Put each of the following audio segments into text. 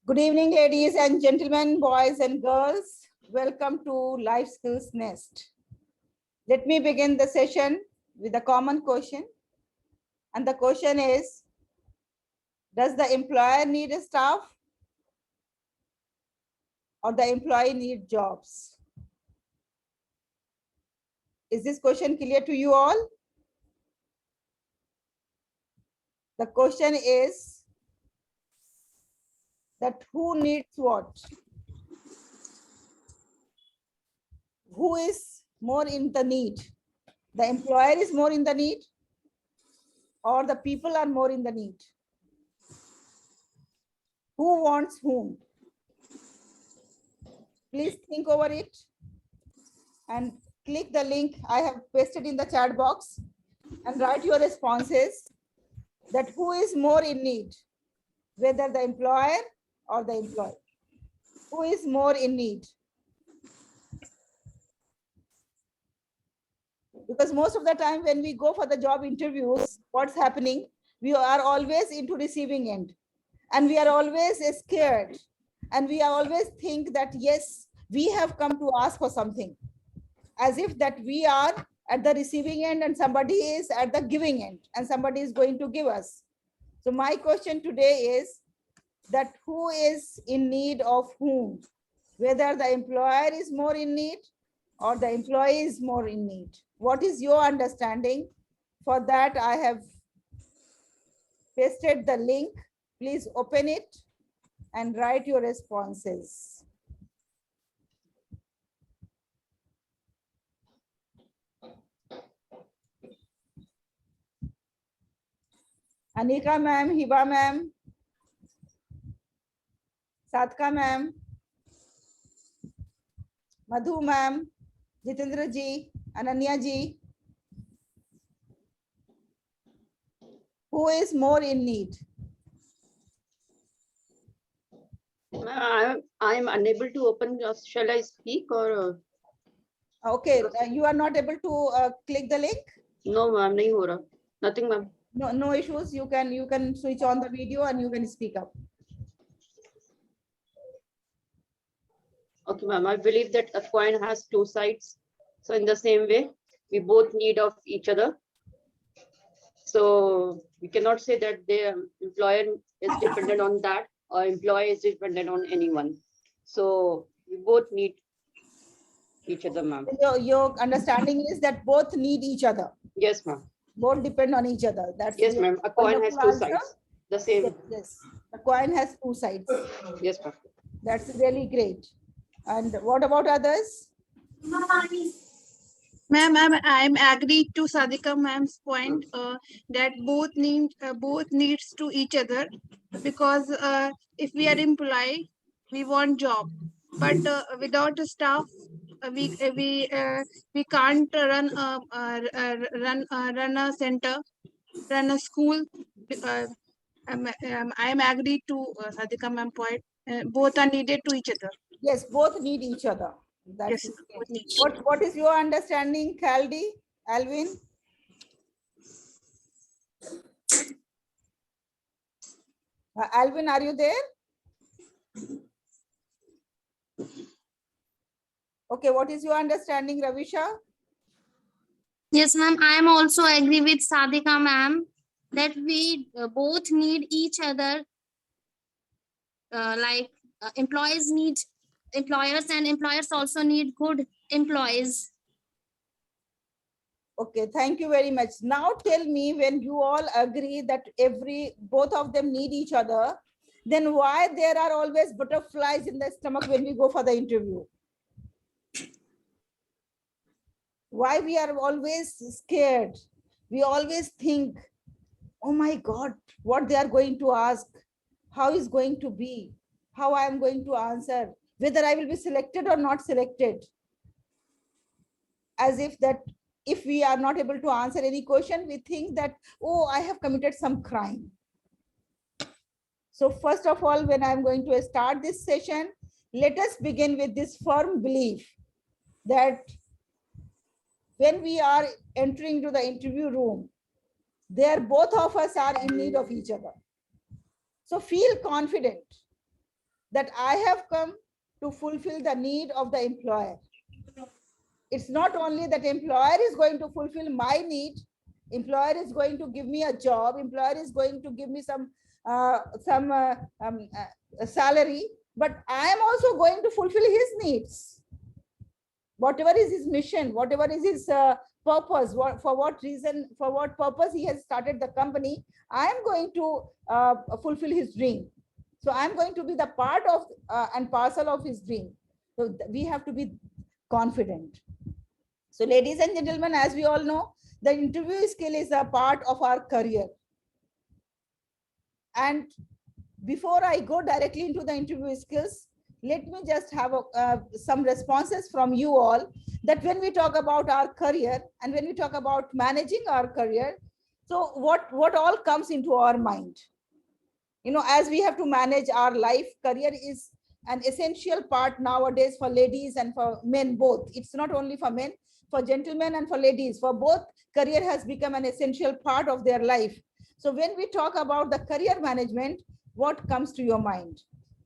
Good evening, ladies and gentlemen, boys and girls. Welcome to Life Skills Nest. Let me begin the session with a common question. And the question is, does the employer need a staff or the employee need jobs? Is this question clear to you all? The question is that who needs what? Who is more in the need? The employer is more in the need or the people are more in the need? Who wants whom? Please think over it and click the link I have pasted in the chat box and write your responses that who is more in need, whether the employer or the employee. Who is more in need? Because most of the time when we go for the job interviews, what's happening? We are always into receiving end and we are always scared and we are always think that yes, we have come to ask for something, as if that we are at the receiving end and somebody is at the giving end and somebody is going to give us. So my question today is that who is in need of whom, whether the employer is more in need or the employee is more in need. What is your understanding? For that, I have pasted the link. Please open it and write your responses. Anika ma'am, Hiba ma'am, Satka ma'am, Madhu ma'am, Jitendra ji, Ananya ji. Who is more in need? I am unable to open. Shall I speak or? Okay, you are not able to click the link? No, ma'am, nahi ho raha. Nothing, ma'am. No issues. You can switch on the video and you can speak up. Okay, ma'am. I believe that a coin has two sides. So in the same way, we both need of each other. So we cannot say that the employer is dependent on that or employee is dependent on anyone. So we both need each other, ma'am. Your understanding is that both need each other. Yes, ma'am. Both depend on each other. That's yes, ma'am. A coin has two sides. The same. Yes. The coin has two sides. Yes, ma'am. That's really great. And what about others? Ma'am, I'm agreed to Sadika ma'am's point that both needs to each other, because if we are employee, we want job, but without a staff, we can't run a center, run a school. I'm agreed to Sadika ma'am point. Both are needed to each other. Yes, both need each other. That's Yes, both need. what is your understanding, Caldi, Alvin? Alvin, are you there? Okay, what is your understanding, Ravisha? Yes, ma'am. I am also agree with Sadika ma'am that we both need each other. Employees need employers and employers also need good employees. Okay, thank you very much. Now tell me, when you all agree that both of them need each other, then why there are always butterflies in the stomach when we go for the interview? Why we are always scared? We always think, oh my God, what they are going to ask, how is going to be, how I am going to answer, whether I will be selected or not selected. As if that if we are not able to answer any question, we think that, oh, I have committed some crime. So first of all, when I'm going to start this session, let us begin with this firm belief that when we are entering to the interview room, there both of us are in need of each other. So feel confident that I have come to fulfill the need of the employer. It's not only that employer is going to fulfill my need, employer is going to give me a job, employer is going to give me some salary, but I am also going to fulfill his needs. Whatever is his mission, whatever is his purpose, for what reason, for what purpose he has started the company, I am going to fulfill his dream. So I'm going to be the part of and parcel of his dream. So we have to be confident. So ladies and gentlemen, as we all know, the interview skill is a part of our career. And before I go directly into the interview skills, let me just have some responses from you all, that when we talk about our career and when we talk about managing our career, so what all comes into our mind? You know, as we have to manage our life, career is an essential part nowadays for ladies and for men both. It's not only for men, for gentlemen and for ladies, for both, career has become an essential part of their life. So when we talk about the career management, what comes to your mind?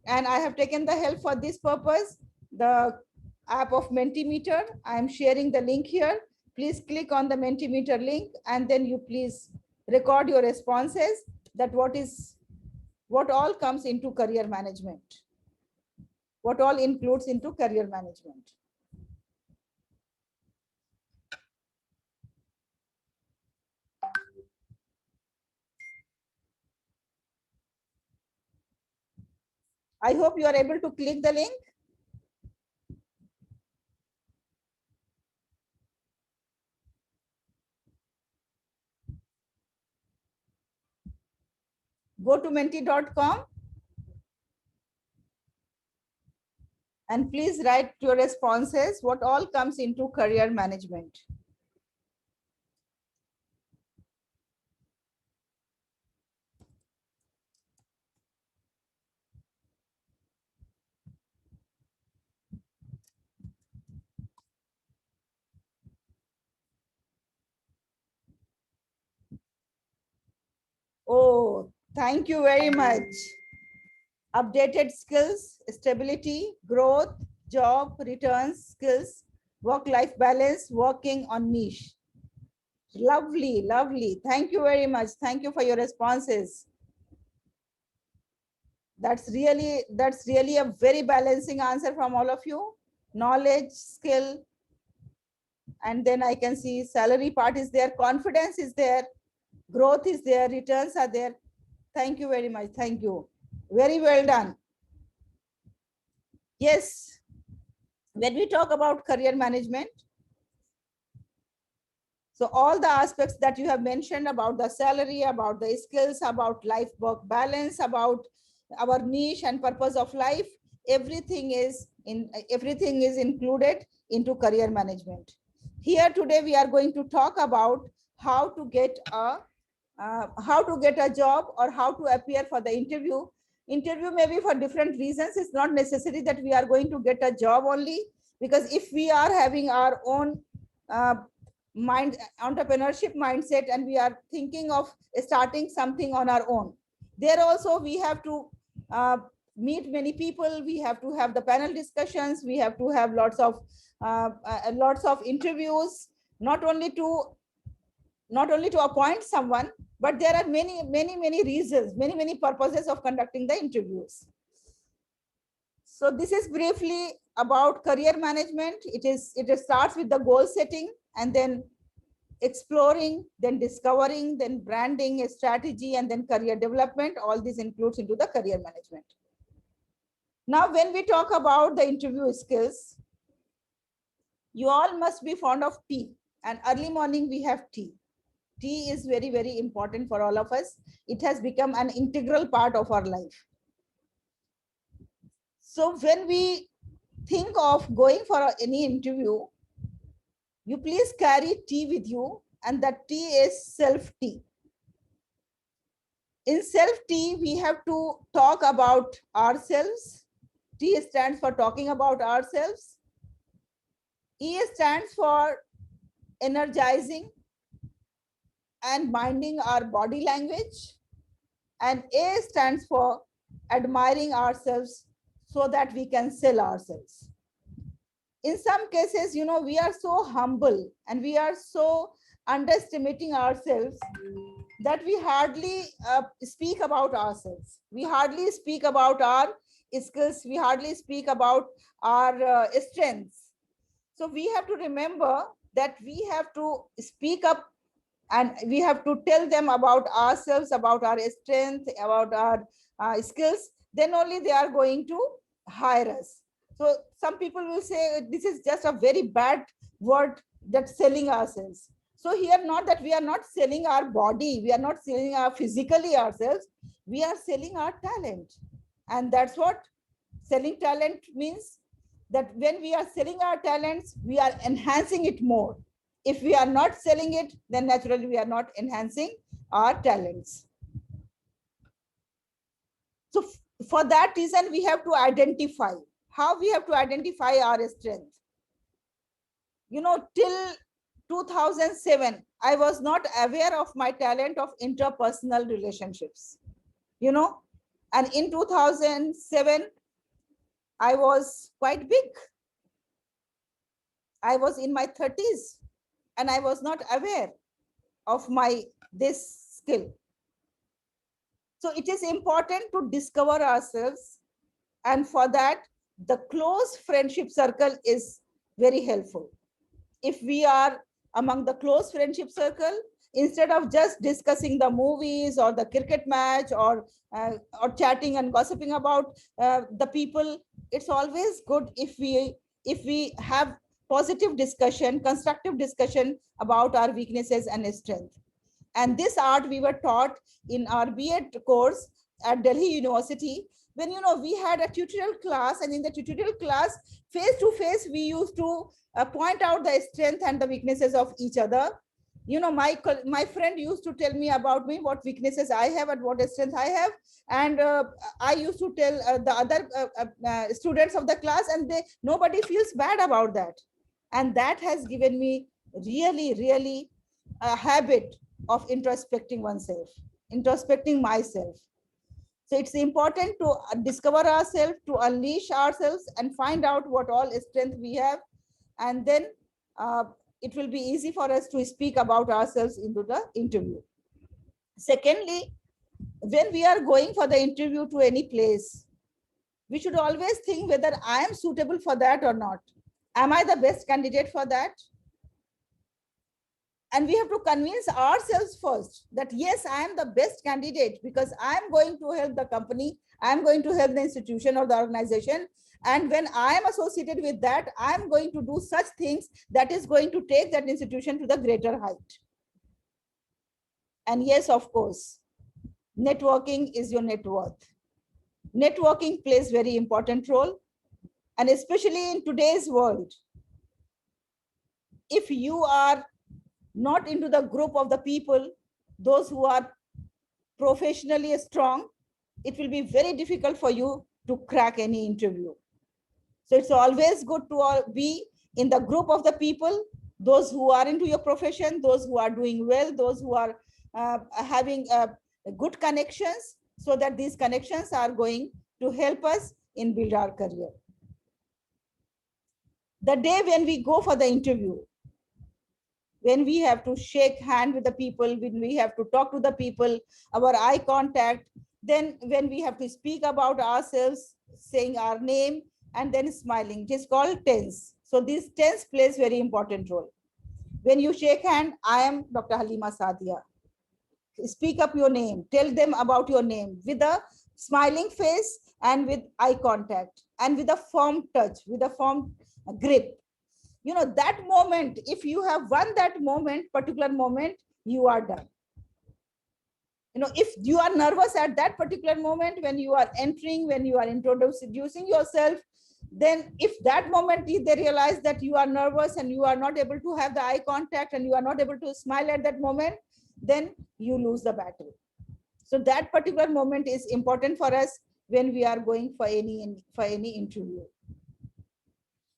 And I have taken the help for this purpose, the app of Mentimeter. I am sharing the link here. Please click on the Mentimeter link and then you please record your responses, that what all comes into career management, what all includes into career management. I hope you are able to click the link. Go to menti.com and please write your responses, what all comes into career management. Oh, thank you very much. Updated skills, stability, growth, job, returns, skills, work-life balance, working on niche. Lovely, lovely. Thank you very much. Thank you for your responses. That's really a very balancing answer from all of you. Knowledge, skill, and then I can see salary part is there, confidence is there, growth is there, returns are there. Thank you very much. Thank you. Very well done. Yes, when we talk about career management, so all the aspects that you have mentioned about the salary, about the skills, about life work balance, about our niche and purpose of life, everything is included into career management. Here today we are going to talk about how to get a job or how to appear for the interview. Interview may be for different reasons. It's not necessary that we are going to get a job only, because if we are having our own entrepreneurship mindset and we are thinking of starting something on our own, there also we have to meet many people, we have to have the panel discussions, we have to have lots of interviews, not only to appoint someone, but there are many reasons, many purposes of conducting the interviews. So this is briefly about career management. It starts with the goal setting, and then exploring, then discovering, then branding, a strategy, and then career development. All this includes into the career management. Now, when we talk about the interview skills, you all must be fond of tea, and early morning we have tea. Tea is very important for all of us. It has become an integral part of our life. So when we think of going for any interview, you please carry tea with you, and that tea is self-tea. In self-tea, we have to talk about ourselves. T stands for talking about ourselves. E stands for energizing and minding our body language. And A stands for admiring ourselves so that we can sell ourselves. In some cases, we are so humble and we are so underestimating ourselves that we hardly speak about ourselves. We hardly speak about our skills. We hardly speak about our strengths. So we have to remember that we have to speak up and we have to tell them about ourselves, about our strength, about our skills. Then only they are going to hire us. So some people will say this is just a very bad word, that selling ourselves. So here, not that we are not selling our body, we are not selling our physically ourselves, we are selling our talent. And that's what selling talent means, that when we are selling our talents, we are enhancing it more. If we are not selling it, then naturally we are not enhancing our talents. So for that reason, we have to identify. How we have to identify our strength? Till 2007, I was not aware of my talent of interpersonal relationships. And in 2007, I was quite big. I was in my 30s and I was not aware of this skill. So it is important to discover ourselves, and for that, the close friendship circle is very helpful. If we are among the close friendship circle, instead of just discussing the movies or the cricket match or chatting and gossiping about the people, it's always good if we have positive discussion, constructive discussion about our weaknesses and strength. And this art we were taught in our B.Ed course at Delhi University, when we had a tutorial class, and in the tutorial class, face to face, we used to point out the strength and the weaknesses of each other. My friend used to tell me about me, what weaknesses I have and what strength I have, and I used to tell the other students of the class, and nobody feels bad about that. And that has given me really a habit of introspecting oneself, introspecting myself. So it's important to discover ourselves, to unleash ourselves and find out what all strength we have. And then it will be easy for us to speak about ourselves into the interview. Secondly, when we are going for the interview to any place, we should always think whether I am suitable for that or not. Am I the best candidate for that? And we have to convince ourselves first that yes, I am the best candidate, because I am going to help the company, I am going to help the institution or the organization. And when I am associated with that, I am going to do such things that is going to take that institution to the greater height. And yes, of course, networking is your net worth. Networking plays very important role. And especially in today's world, if you are not into the group of the people, those who are professionally strong, it will be very difficult for you to crack any interview. So it's always good to be in the group of the people, those who are into your profession, those who are doing well, those who are having good connections, so that these connections are going to help us in build our career. The day when we go for the interview, when we have to shake hand with the people, when we have to talk to the people, our eye contact, then when we have to speak about ourselves, saying our name and then smiling, it is called tense. So this tense plays very important role. When you shake hand, I am Dr. Haleema Sadia. Speak up your name, tell them about your name with a smiling face and with eye contact and with a firm touch, with a firm grip. That moment, if you have won that moment, particular moment, you are done. If you are nervous at that particular moment, when you are entering, when you are introducing yourself, then if that moment they realize that you are nervous and you are not able to have the eye contact and you are not able to smile at that moment, then you lose the battle. So that particular moment is important for us when we are going for any interview.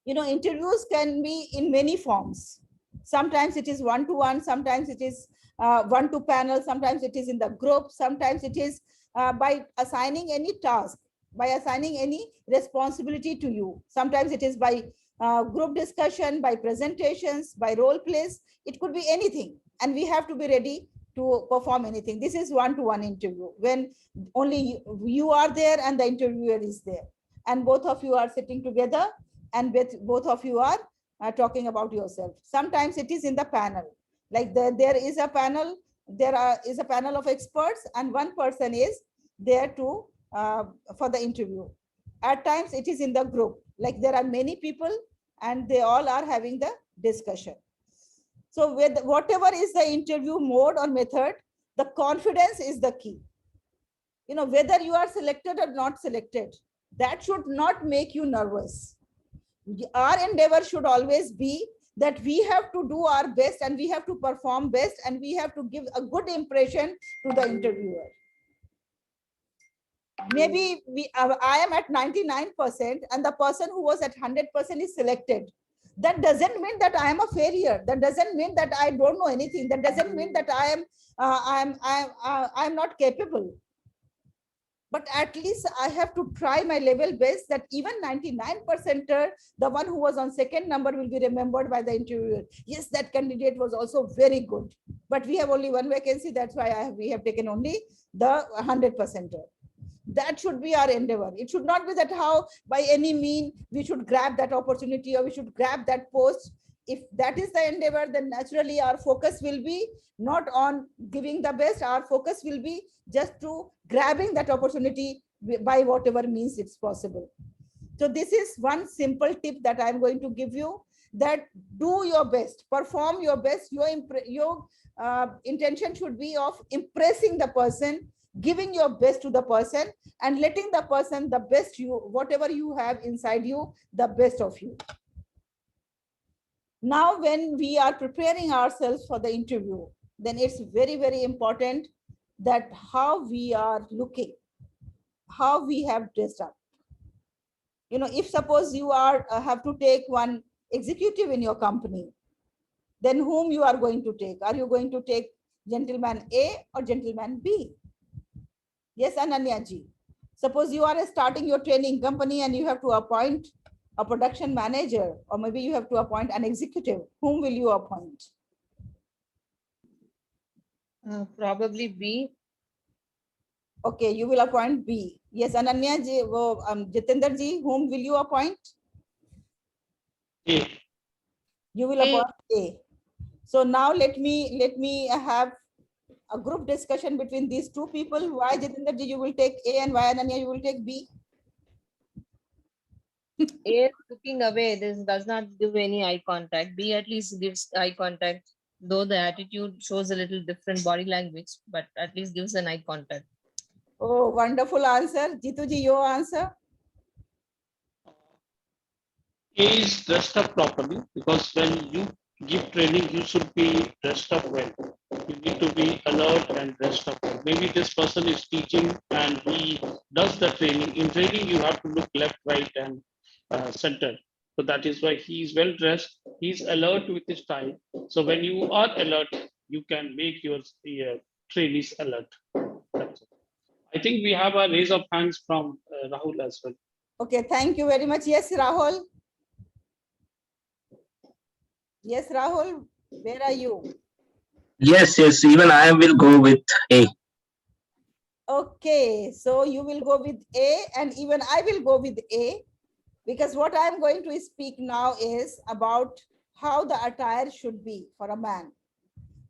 Interviews can be in many forms. Sometimes it is one-to-one, sometimes it is one-to-panel, sometimes it is in the group, sometimes it is by assigning any task. by assigning any responsibility to you. Sometimes it is by group discussion, by presentations, by role plays. It could be anything. And we have to be ready to perform anything. This is one-to-one interview when only you are there and the interviewer is there. And both of you are sitting together and both of you are talking about yourself. Sometimes it is in the panel. Like there is a panel, is a panel of experts and one person is there to for the interview. At times it is in the group, like there are many people and they all are having the discussion. So with whatever is the interview mode or method, the confidence is the key. You know, whether you are selected or not selected, that should not make you nervous. Our endeavor should always be that we have to do our best and we have to perform best and we have to give a good impression to the interviewer. Maybe I am at 99% and the person who was at 100% is selected. That doesn't mean that I am a failure. That doesn't mean that I don't know anything. That doesn't mean that I am not capable. But at least I have to try my level best that even 99%er, the one who was on second number will be remembered by the interviewer. Yes, that candidate was also very good. But we have only one vacancy. That's why we have taken only the 100%er. That should be our endeavor. It should not be that how by any mean we should grab that opportunity or we should grab that post. If that is the endeavor, then naturally our focus will be not on giving the best. Our focus will be just to grabbing that opportunity by whatever means it's possible. So this is one simple tip that I'm going to give you, that do your best, perform your best. Your intention should be of impressing the person, giving your best to the person and letting the person the best you, whatever you have inside you, the best of you. Now, when we are preparing ourselves for the interview, then it's very, very important that how we are looking, how we have dressed up. You know, if suppose you are have to take one executive in your company, then whom you are going to take? Are you going to take gentleman A or gentleman B? Yes, Ananya ji. Suppose you are starting your training company and you have to appoint a production manager, or maybe you have to appoint an executive. Whom will you appoint? Probably B. Okay, you will appoint B. Yes, Ananya ji, Jitendra ji, whom will you appoint? A. You will A. appoint A. So now let me have a group discussion between these two people. Why, Jitendra ji, you will take A and why, Ananya, you will take B? A is looking away. This does not give any eye contact. B at least gives eye contact, though the attitude shows a little different body language, but at least gives an eye contact. Oh, wonderful answer. Jitu ji, your answer? A is dressed up properly, because when you give training, you should be dressed up well. You need to be alert and dressed up well. Maybe this person is teaching and he does the training. In training, you have to look left, right, and center. So that is why he is well dressed. He is alert with his time. So when you are alert, you can make your trainees alert. That's it. I think we have a raise of hands from Rahul as well. Okay, thank you very much. Yes, Rahul. Yes, Rahul, where are you? Yes, even I will go with A. Okay, so you will go with A and even I will go with A, because what I'm going to speak now is about how the attire should be for a man.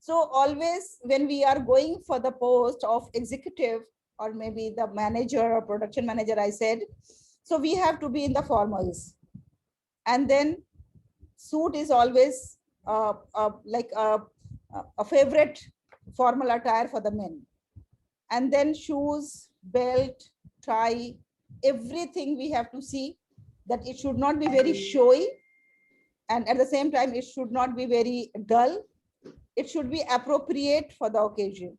So always when we are going for the post of executive or maybe the manager or production manager, I said, so we have to be in the formals. And then suit is always like a favorite formal attire for the men. And then shoes, belt, tie, everything we have to see that it should not be very showy. And at the same time, it should not be very dull. It should be appropriate for the occasion.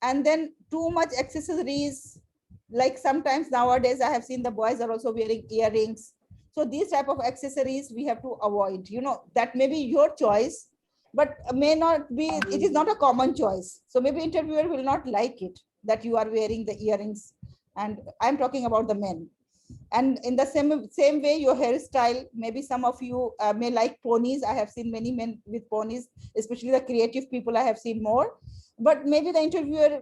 And then too much accessories, like sometimes nowadays I have seen the boys are also wearing earrings. So these type of accessories we have to avoid. You know, that may be your choice, but may not be, it is not a common choice. So maybe interviewer will not like it that you are wearing the earrings And I'm talking about the men. And in the same way, your hairstyle, maybe some of you may like ponies. I have seen many men with ponies, especially the creative people I have seen more. But maybe the interviewer,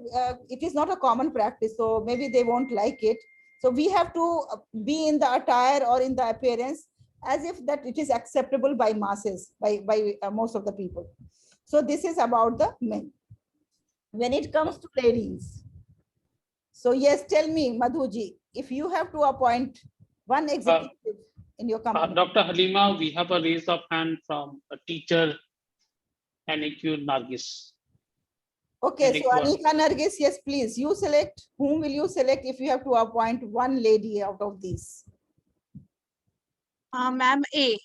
it is not a common practice, so maybe they won't like it. So we have to be in the attire or in the appearance as if that it is acceptable by masses, by most of the people. So this is about the men. When it comes to ladies, so yes, tell me, Madhuji, if you have to appoint one executive in your company. Dr. Haleema, we have a raise of hand from a teacher, NAQ Nargis. Okay, so NAQ. Anika Nargis, yes, please, you select. Whom will you select if you have to appoint one lady out of these? Ma'am, A.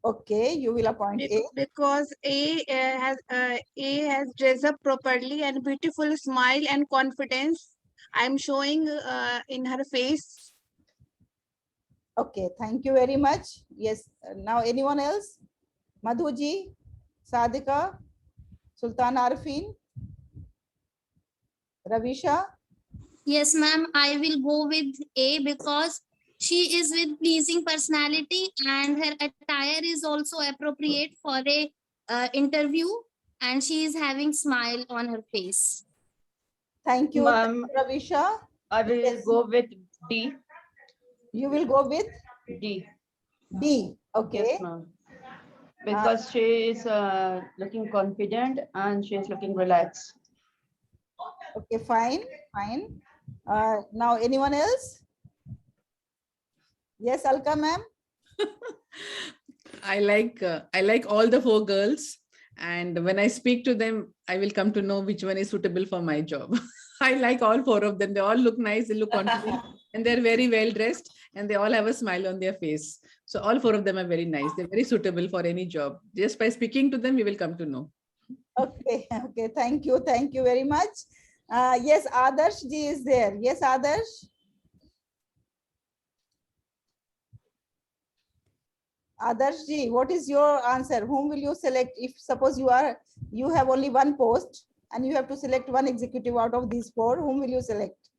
Okay, you will appoint A. Because A has dressed up properly and beautiful smile and confidence. I'm showing in her face. Okay, thank you very much. Yes, now anyone else? Madhuji, Sadika, Sultan Arifin, Ravisha? Yes, ma'am. I will go with A because she is with pleasing personality and her attire is also appropriate for a interview, and she is having smile on her face. Thank you, Ma'am, Ravisha. I will Yes. go with D. You will go with D. D. Okay. Yes, ma'am. Because she is looking confident and she is looking relaxed. Okay, fine, fine. Now anyone else? Yes, Alka ma'am. I like all the 4 girls, and when I speak to them, I will come to know which one is suitable for my job. I like all 4 of them. They all look nice, they look confident, and they're very well dressed, and they all have a smile on their face. So all 4 of them are very nice. They're very suitable for any job. Just by speaking to them, we will come to know. Okay, okay, thank you very much. Yes, Adarsh ji is there. Yes, Adarsh. Adarsh ji, what is your answer? Whom will you select if suppose you have only one post and you have to select one executive out of these 4? Whom will you select?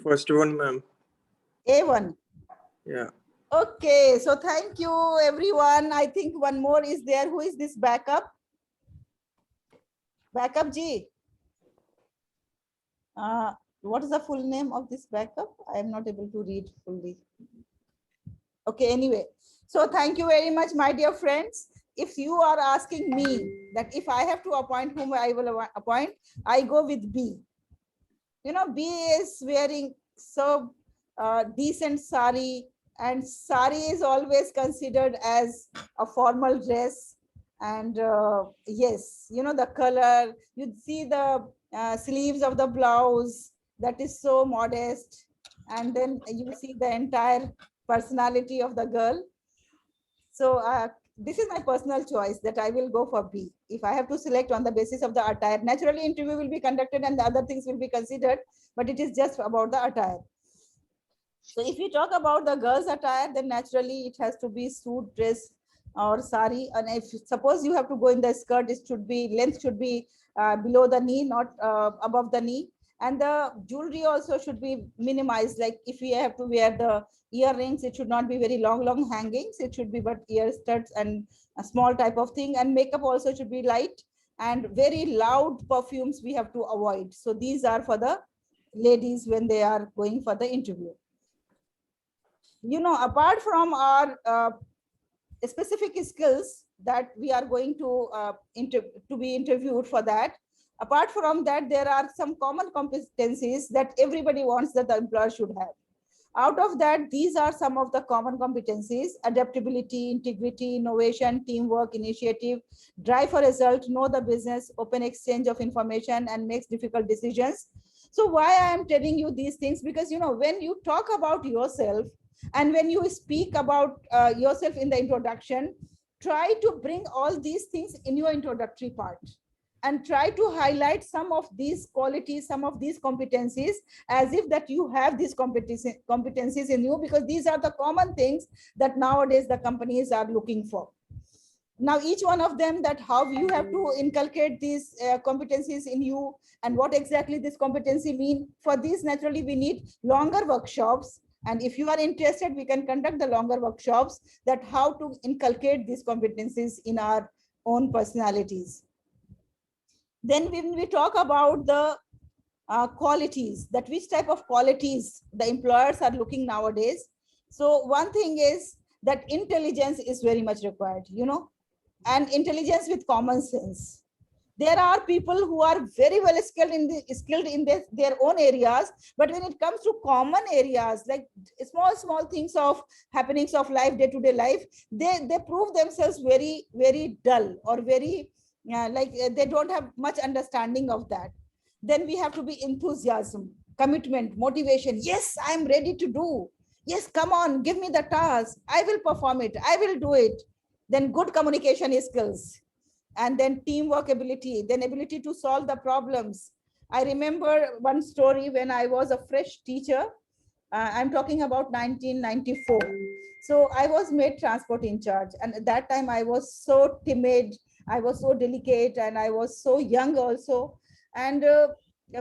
First one, ma'am. A1. Yeah. Okay, so thank you everyone. I think one more is there. Who is this backup? Backup ji. What is the full name of this backup? I am not able to read fully. Okay, anyway. So thank you very much, my dear friends. If you are asking me that if I have to appoint whom I will appoint, I go with B. You know, B is wearing so decent sari, and sari is always considered as a formal dress. And yes, you know, the color, you see the sleeves of the blouse, that is so modest. And then you see the entire personality of the girl. So this is my personal choice that I will go for B. If I have to select on the basis of the attire, naturally interview will be conducted and the other things will be considered, but it is just about the attire. So if you talk about the girls' attire, then naturally it has to be suit, dress, or sari. And if suppose you have to go in the skirt, it should be length should be below the knee, not above the knee. And the jewelry also should be minimized. Like if we have to wear the earrings, it should not be very long hangings. It should be but ear studs and a small type of thing. And makeup also should be light, and very loud perfumes we have to avoid. So these are for the ladies when they are going for the interview. You know, apart from our specific skills that we are going to be interviewed for that, apart from that, there are some common competencies that everybody wants that the employer should have. Out of that, these are some of the common competencies: adaptability, integrity, innovation, teamwork, initiative, drive for result, know the business, open exchange of information, and makes difficult decisions. So why I am telling you these things? Because, you know, when you talk about yourself and when you speak about yourself in the introduction, try to bring all these things in your introductory part and try to highlight some of these qualities, some of these competencies, as if that you have these competencies in you, because these are the common things that nowadays the companies are looking for. Now, each one of them, that how you have to inculcate these competencies in you, and what exactly this competency mean. For this, naturally, we need longer workshops. And if you are interested, we can conduct the longer workshops that how to inculcate these competencies in our own personalities. Then when we talk about the qualities, that which type of qualities the employers are looking nowadays. So one thing is that intelligence is very much required, and intelligence with common sense. There are people who are very well skilled in their own areas, but when it comes to common areas like small things of happenings of life, day-to-day life, they prove themselves very, very dull, or very they don't have much understanding of that. Then we have to be enthusiasm, commitment, motivation. Yes, I'm ready to do. Yes, come on, give me the task. I will perform it. I will do it. Then good communication skills, and then teamwork ability, then ability to solve the problems. I remember one story when I was a fresh teacher. I'm talking about 1994. So I was made transport in charge, and at that time I was so timid, I was so delicate, and I was so young also. And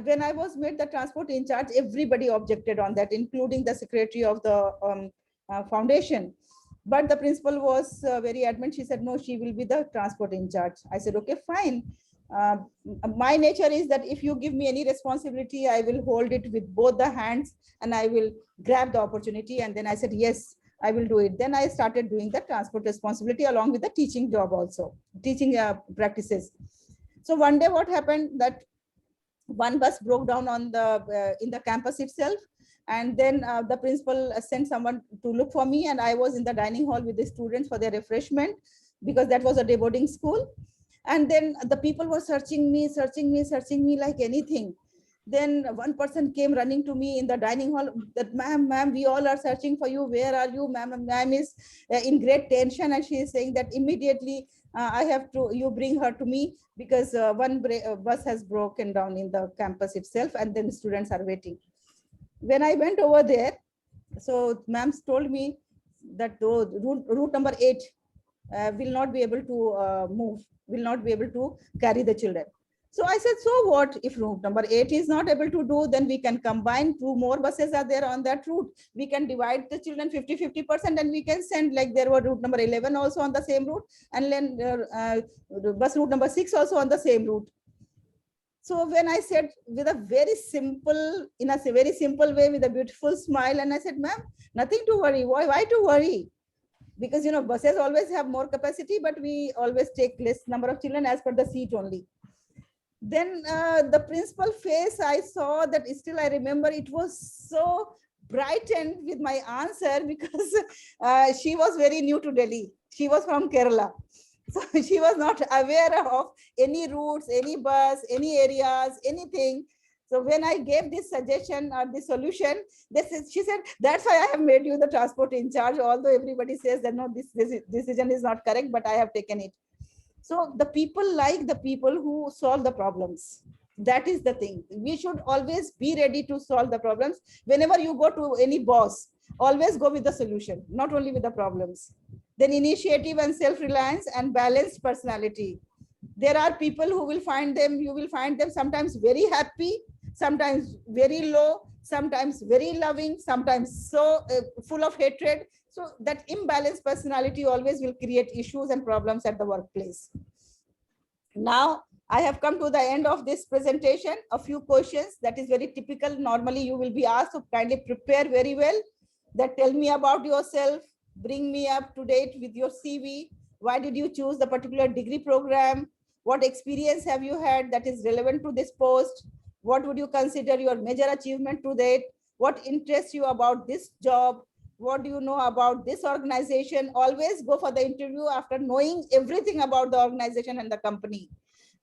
when I was made the transport in charge, everybody objected on that, including the secretary of the foundation. But the principal was very adamant. She said, no, she will be the transport in charge. I said, okay, fine. My nature is that if you give me any responsibility, I will hold it with both the hands and I will grab the opportunity. And then I said, yes, I will do it. Then I started doing the transport responsibility along with the teaching job also, teaching practices. So one day what happened, that one bus broke down on the in the campus itself. And then the principal sent someone to look for me, and I was in the dining hall with the students for their refreshment, because that was a day boarding school. And then the people were searching me like anything. Then one person came running to me in the dining hall, that ma'am, we all are searching for you. Where are you, ma'am? Ma'am is in great tension, and she is saying that immediately I have to, you bring her to me, because one bus has broken down in the campus itself, and then students are waiting. When I went over there, so ma'am told me that route number 8 will not be able to move, will not be able to carry the children. So I said, so what? If route number 8 is not able to do, then we can combine 2 more buses are there on that route. We can divide the children 50-50%, and we can send, like there were route number 11 also on the same route, and then bus route number 6 also on the same route. So when I said with a very simple, in a very simple way, with a beautiful smile, and I said, ma'am, nothing to worry. Why to worry? Because, buses always have more capacity, but we always take less number of children as per the seat only. Then the principal face, I saw that still I remember, it was so brightened with my answer, because she was very new to Delhi. She was from Kerala. So she was not aware of any routes, any bus, any areas, anything. So when I gave this suggestion or this solution, she said, that's why I have made you the transport in charge, although everybody says that no, this decision is not correct, but I have taken it. So the people like the people who solve the problems. That is the thing. We should always be ready to solve the problems. Whenever you go to any boss, always go with the solution, not only with the problems. Then initiative and self-reliance and balanced personality. There are people who will find them, you will find them sometimes very happy, sometimes very low, sometimes very loving, sometimes so full of hatred. So that imbalanced personality always will create issues and problems at the workplace. Now, I have come to the end of this presentation. A few questions that is very typical. Normally, you will be asked to kindly prepare very well. That tell me about yourself, bring me up to date with your CV. Why did you choose the particular degree program? What experience have you had that is relevant to this post? What would you consider your major achievement to date? What interests you about this job? What do you know about this organization? Always go for the interview after knowing everything about the organization and the company.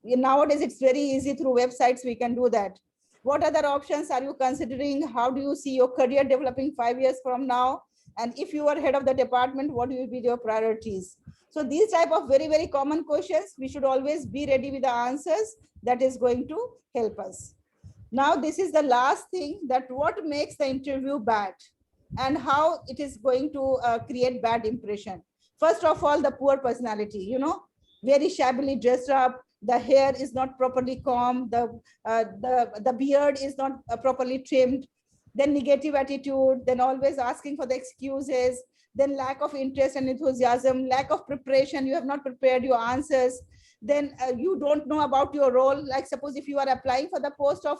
Nowadays, it's very easy through websites, we can do that. What other options are you considering? How do you see your career developing 5 years from now? And if you are head of the department, what will be your priorities? So these type of very, very common questions, we should always be ready with the answers. That is going to help us. Now, this is the last thing, that what makes the interview bad and how it is going to create bad impression. First of all, the poor personality, very shabbily dressed up, the hair is not properly combed, the beard is not properly trimmed, then negative attitude, then always asking for the excuses, then lack of interest and enthusiasm, lack of preparation, you have not prepared your answers, then you don't know about your role. Like suppose if you are applying for the post of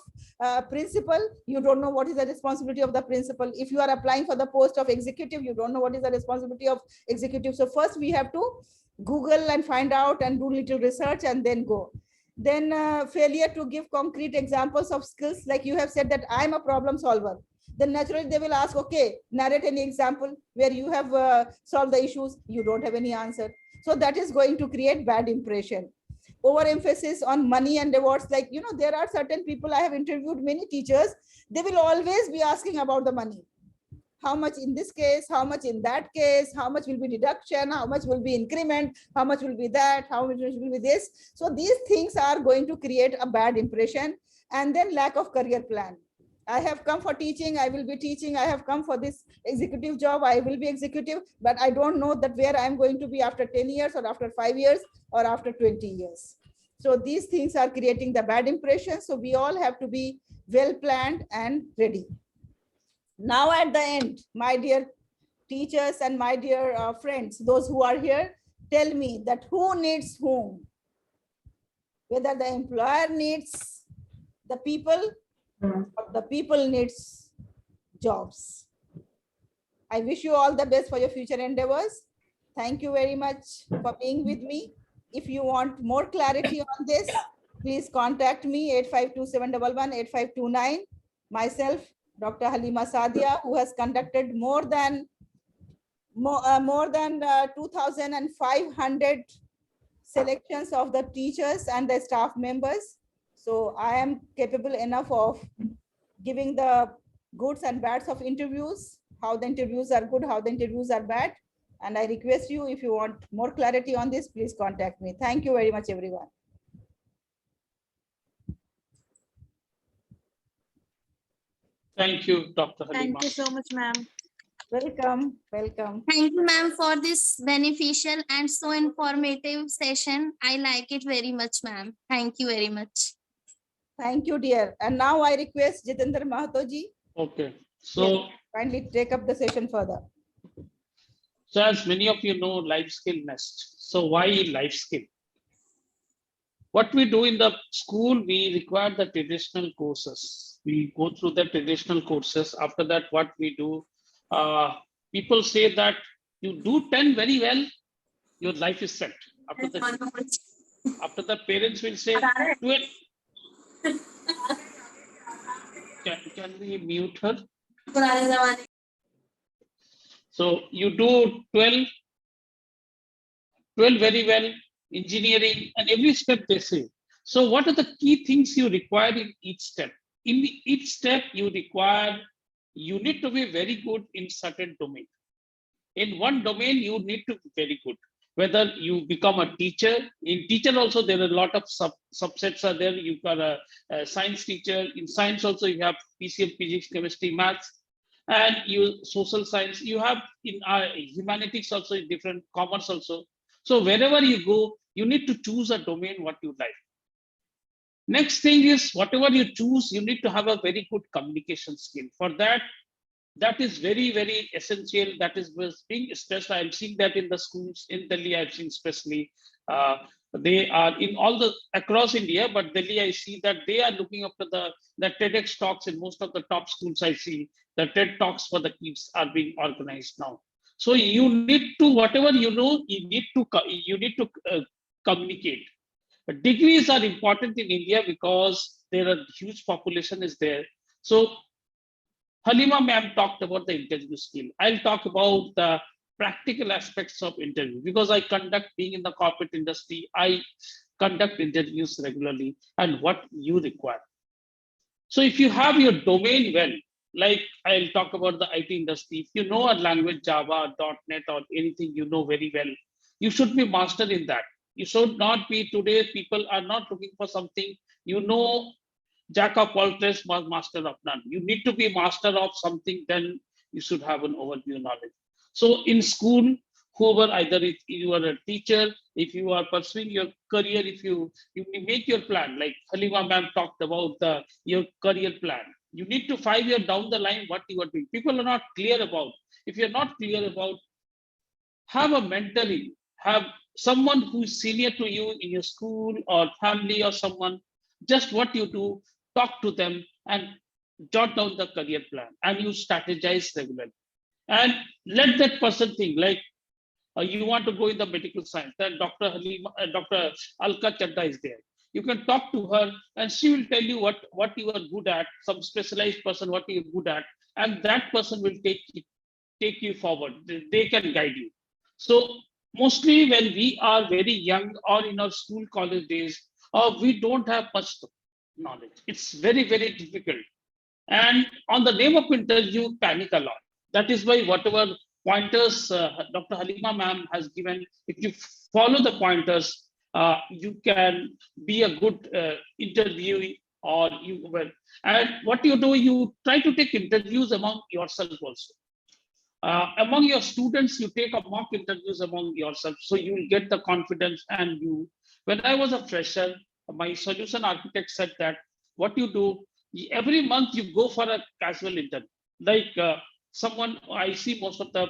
principal, you don't know what is the responsibility of the principal. If you are applying for the post of executive, you don't know what is the responsibility of executive. So first we have to Google and find out and do little research and then go. Then failure to give concrete examples of skills, like you have said that I'm a problem solver. Then naturally they will ask, okay, narrate any example where you have solved the issues. You don't have any answer. So that is going to create bad impression. Overemphasis on money and rewards, like, you know, there are certain people, I have interviewed many teachers, they will always be asking about the money. How much in this case, how much in that case, how much will be deduction, how much will be increment, how much will be that, how much will be this. So these things are going to create a bad impression. And then lack of career plan. I have come for teaching, I will be teaching, I have come for this executive job, I will be executive, but I don't know that where I'm going to be after 10 years or after 5 years or after 20 years. So these things are creating the bad impression. So we all have to be well planned and ready. Now at the end, my dear teachers and my dear friends, those who are here, tell me that who needs whom? Whether the employer needs the people or the people needs jobs. I wish you all the best for your future endeavors. Thank you very much for being with me. If you want more clarity on this, please contact me 852-711-8529. Myself, Dr. Haleema Sadia, who has conducted more than 2,500 selections of the teachers and the staff members. So I am capable enough of giving the goods and bads of interviews, how the interviews are good, how the interviews are bad. And I request you, if you want more clarity on this, please contact me. Thank you very much, everyone. Thank you, Dr. Haleema. Thank you so much, ma'am. Welcome, welcome. Thank you, ma'am, for this beneficial and so informative session. I like it very much, ma'am. Thank you very much. Thank you, dear. And now I request Jitendra Mahato ji. Okay. So, kindly take up the session further. So as many of you know, life skill nest. So why life skill? What we do in the school, we require the traditional courses. We go through the traditional courses. After that, what we do, people say that you do 10 very well, your life is set. After the parents will say, 12. Can we mute her? So you do 12 very well, engineering, and every step they say. So what are the key things you require in each step? In each step you need to be very good in certain domain. In one domain, you need to be very good. Whether you become a teacher, in teacher also there are a lot of subsets are there. You've got a science teacher. In science also you have PCM, physics, chemistry, maths. And you social science, you have in humanities also, in different commerce also. So wherever you go, you need to choose a domain what you like. Next thing is, whatever you choose, you need to have a very good communication skill. For that is very, very essential. That is being stressed. I'm seeing that in the schools in Delhi, I've seen especially, they are in all the across India, but Delhi, I see that they are looking after the TEDx talks in most of the top schools. I see the TED talks for the kids are being organized now. So you need to, whatever you know, you need to communicate. But degrees are important in India because there are huge population is there. So Haleema ma'am talked about the interview skill. I'll talk about the practical aspects of interview because I being in the corporate industry, I conduct interviews regularly and what you require. So if you have your domain well, like I'll talk about the IT industry, if you know a language, Java, .NET or anything you know very well, you should be master in that. You should not be, today people are not looking for something, you know, jack of all trades, master of none. You need to be master of something, then you should have an overview knowledge. So in school, whoever, either if you are a teacher, if you are pursuing your career, if you make your plan, like Haleema ma'am talked about your career plan. You need to 5 years down the line what you are doing. People are not clear about. If you're not clear about, have a mentoring, have someone who's senior to you in your school or family or someone, just what you do, talk to them and jot down the career plan and you strategize regularly. And let that person think, like you want to go in the medical science, then Dr. Alka Chadha is there. You can talk to her and she will tell you what you are good at, some specialized person, what you're good at, and that person will take you forward. They can guide you. So mostly when we are very young or in our school college days, we don't have much knowledge. It's very, very difficult. And on the name of interview, panic a lot. That is why whatever pointers Dr. Haleema ma'am has given, if you follow the pointers, you can be a good interviewee or you well. And what you do, you try to take interviews among yourself also. Among your students, you take a mock interviews among yourself, so you will get the confidence. And you, when I was a fresher, my solution architect said that what you do, every month you go for a casual interview. Like someone, I see most of the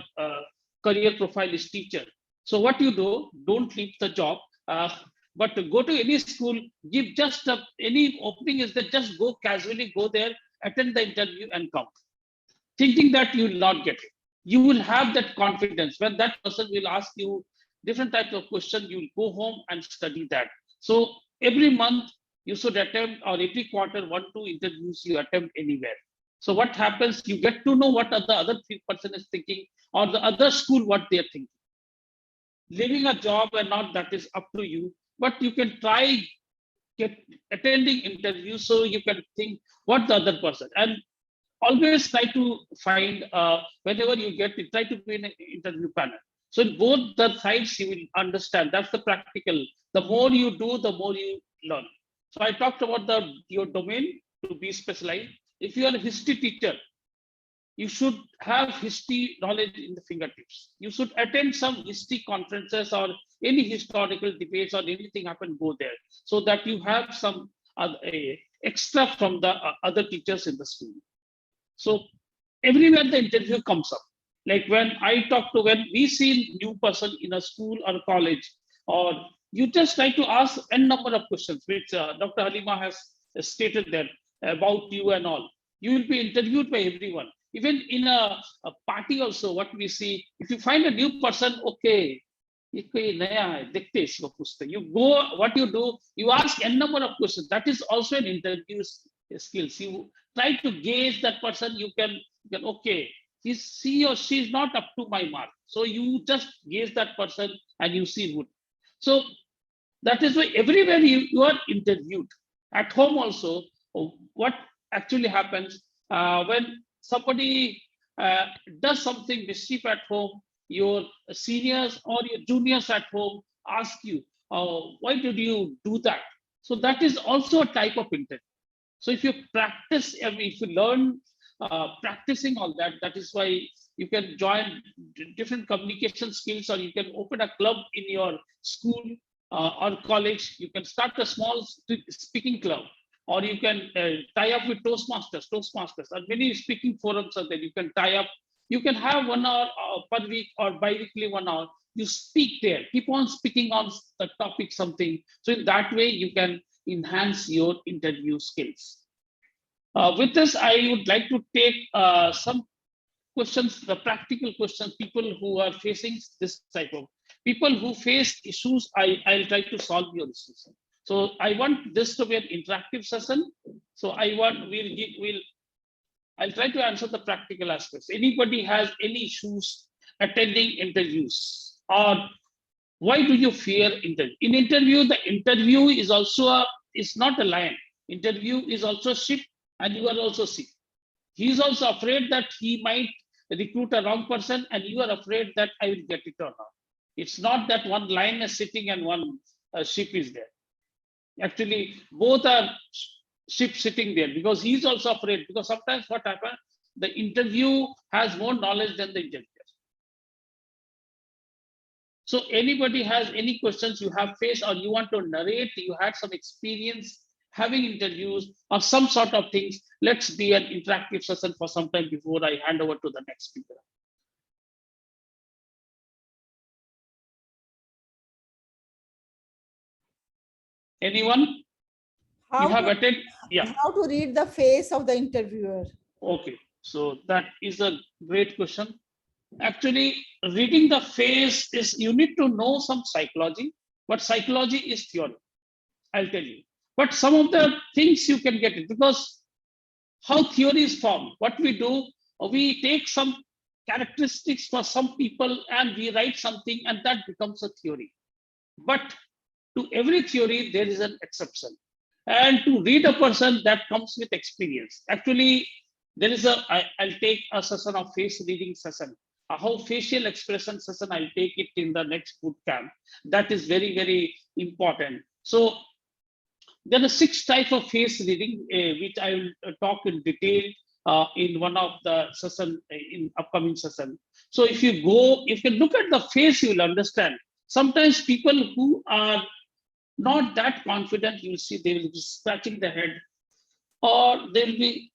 career profile is teacher. So what you do, don't leave the job, but go to any school, give just any opening is that just go casually, go there, attend the interview and come, thinking that you will not get it. You will have that confidence when that person will ask you different types of questions. You will go home and study that. So every month you should attempt, or every quarter, 1-2 interviews you attempt anywhere. So what happens? You get to know what the other person is thinking, or the other school what they are thinking. Leaving a job or not, that is up to you. But you can try attending interviews so you can think what the other person. And always try to find, whenever you get it, try to be in an interview panel. So in both the sides, you will understand. That's the practical. The more you do, the more you learn. So I talked about your domain to be specialized. If you are a history teacher, you should have history knowledge in the fingertips. You should attend some history conferences or any historical debates or anything happen, go there, so that you have some extra from the other teachers in the school. So everywhere the interview comes up. Like when we see new person in a school or a college, or you just try to ask n number of questions, which Dr. Haleema has stated there about you and all. You will be interviewed by everyone. Even in a party also, what we see, if you find a new person, okay, you go, what you do, you ask n number of questions. That is also an interview skills. You try to gauge that person. You can okay, he or she is not up to my mark. So you just gauge that person and you see good. So that is why everywhere you are interviewed. At home also, what actually happens when somebody does something mischief at home, your seniors or your juniors at home ask you, why did you do that? So that is also a type of interview. So if you practice, if you learn practicing all that, that is why you can join different communication skills, or you can open a club in your school or college. You can start a small speaking club, or you can tie up with Toastmasters, and many speaking forums are there. You can tie up. You can have 1 hour per week or bi-weekly 1 hour. You speak there. Keep on speaking on the topic something. So in that way, you can enhance your interview skills. With this, I would like to take some questions, the practical questions, people who are facing this type of, people who face issues, I'll try to solve your issues. So I want this to be an interactive session. So I'll try to answer the practical aspects. Anybody has any issues attending interviews, or why do you fear interview? In interview, the interview is also it's not a lion. Interview is also sheep, and you are also sheep. He is also afraid that he might recruit a wrong person, and you are afraid that I will get it or not. It's not that one lion is sitting and one sheep is there. Actually, both are sheep sitting there, because he's also afraid. Because sometimes what happens, the interview has more knowledge than the interviewer. So anybody has any questions you have faced or you want to narrate, you had some experience having interviews or some sort of things, let's be an interactive session for some time before I hand over to the next speaker. Anyone? You have to, attended? Yeah. how to read the face of the interviewer? Okay. So that is a great question. Actually, reading the face is, you need to know some psychology, but psychology is theory. I'll tell you. But some of the things you can get it, because how theory is formed. What we do, we take some characteristics for some people and we write something and that becomes a theory. But to every theory, there is an exception. And to read a person, that comes with experience. Actually, there is I'll take a session of face reading session. How facial expression session, I'll take it in the next boot camp. That is very, very important. So there are 6 types of face reading, which I will talk in detail in one of the session in upcoming session. So if you look at the face, you will understand. Sometimes people who are not that confident, you'll see they will be scratching their head, or they'll be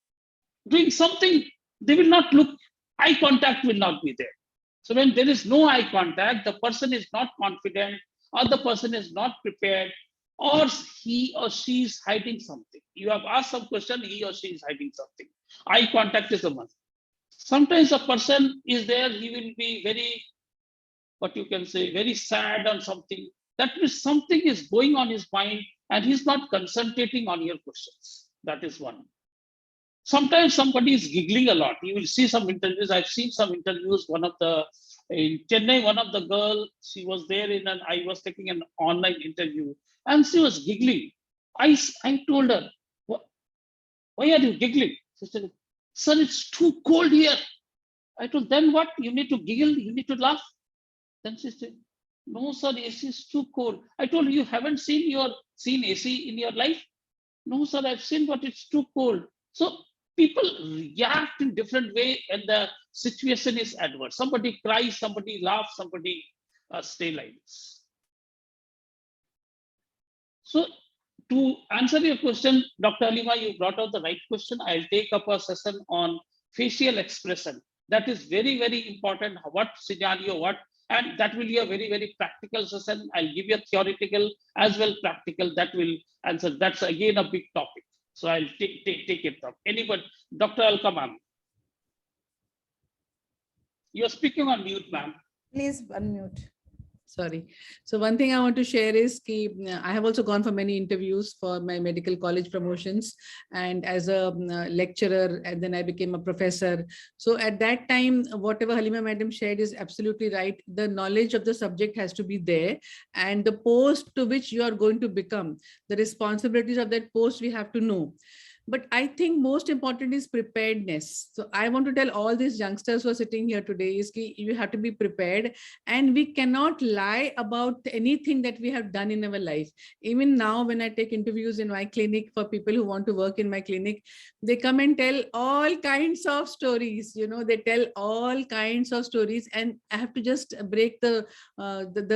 doing something. They will not look. Eye contact will not be there. So when there is no eye contact, the person is not confident, or the person is not prepared, or he or she is hiding something. You have asked some question, he or she is hiding something. Eye contact is a must. Sometimes a person is there, he will be very, what you can say, very sad on something. That means something is going on his mind and he's not concentrating on your questions. That is one. Sometimes somebody is giggling a lot. You will see some interviews. I've seen some interviews. In Chennai, one of the girl, she was there I was taking an online interview and she was giggling. I told her, why are you giggling? She said, sir, it's too cold here. I told, then what? You need to giggle, you need to laugh. Then she said, no, sir, AC is too cold. I told her, you haven't seen AC in your life? No, sir, I've seen, but it's too cold. So people react in different way and the situation is adverse. Somebody cries, somebody laughs, somebody stay like this. So to answer your question, Dr. Haleema, you brought out the right question. I'll take up a session on facial expression. That is very, very important. What scenario, and that will be a very, very practical session. I'll give you a theoretical as well practical. That will answer. That's again a big topic. So I'll take it up. Anybody, Dr. Alka, ma'am. You're speaking on mute, ma'am. Please unmute. Sorry. So one thing I want to share is I have also gone for many interviews for my medical college promotions and as a lecturer, and then I became a professor. So at that time, whatever Haleema madam shared is absolutely right. The knowledge of the subject has to be there, and the post to which you are going to become, the responsibilities of that post we have to know. But I think most important is preparedness. So I want to tell all these youngsters who are sitting here today is that you have to be prepared, and we cannot lie about anything that we have done in our life. Even now, when I take interviews in my clinic for people who want to work in my clinic, they come and tell all kinds of stories. They tell all kinds of stories, and I have to just break the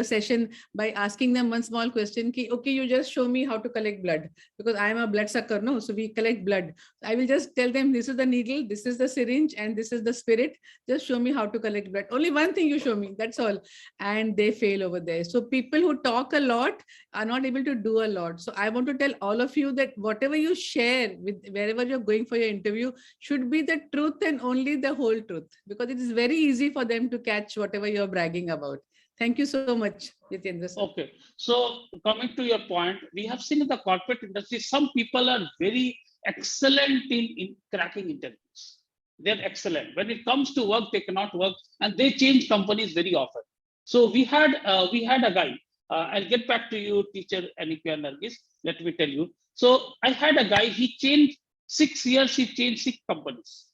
session by asking them one small question. Okay, you just show me how to collect blood, because I am a blood sucker, no? So we collect blood. I will just tell them, this is the needle, this is the syringe, and this is the spirit. Just show me how to collect blood. Only one thing you show me, that's all. And they fail over there. So people who talk a lot are not able to do a lot. So I want to tell all of you that whatever you share with wherever you're going for your interview should be the truth and only the whole truth, because it is very easy for them to catch whatever you're bragging about. Thank you so much, Jitendra. Okay, so coming to your point, we have seen in the corporate industry, some people are very excellent in cracking interviews. They're excellent. When it comes to work, they cannot work, and they change companies very often. So we had a guy. I'll get back to you, teacher Anika Nargis. Let me tell you. So I had a guy. He changed 6 years. He changed 6 companies.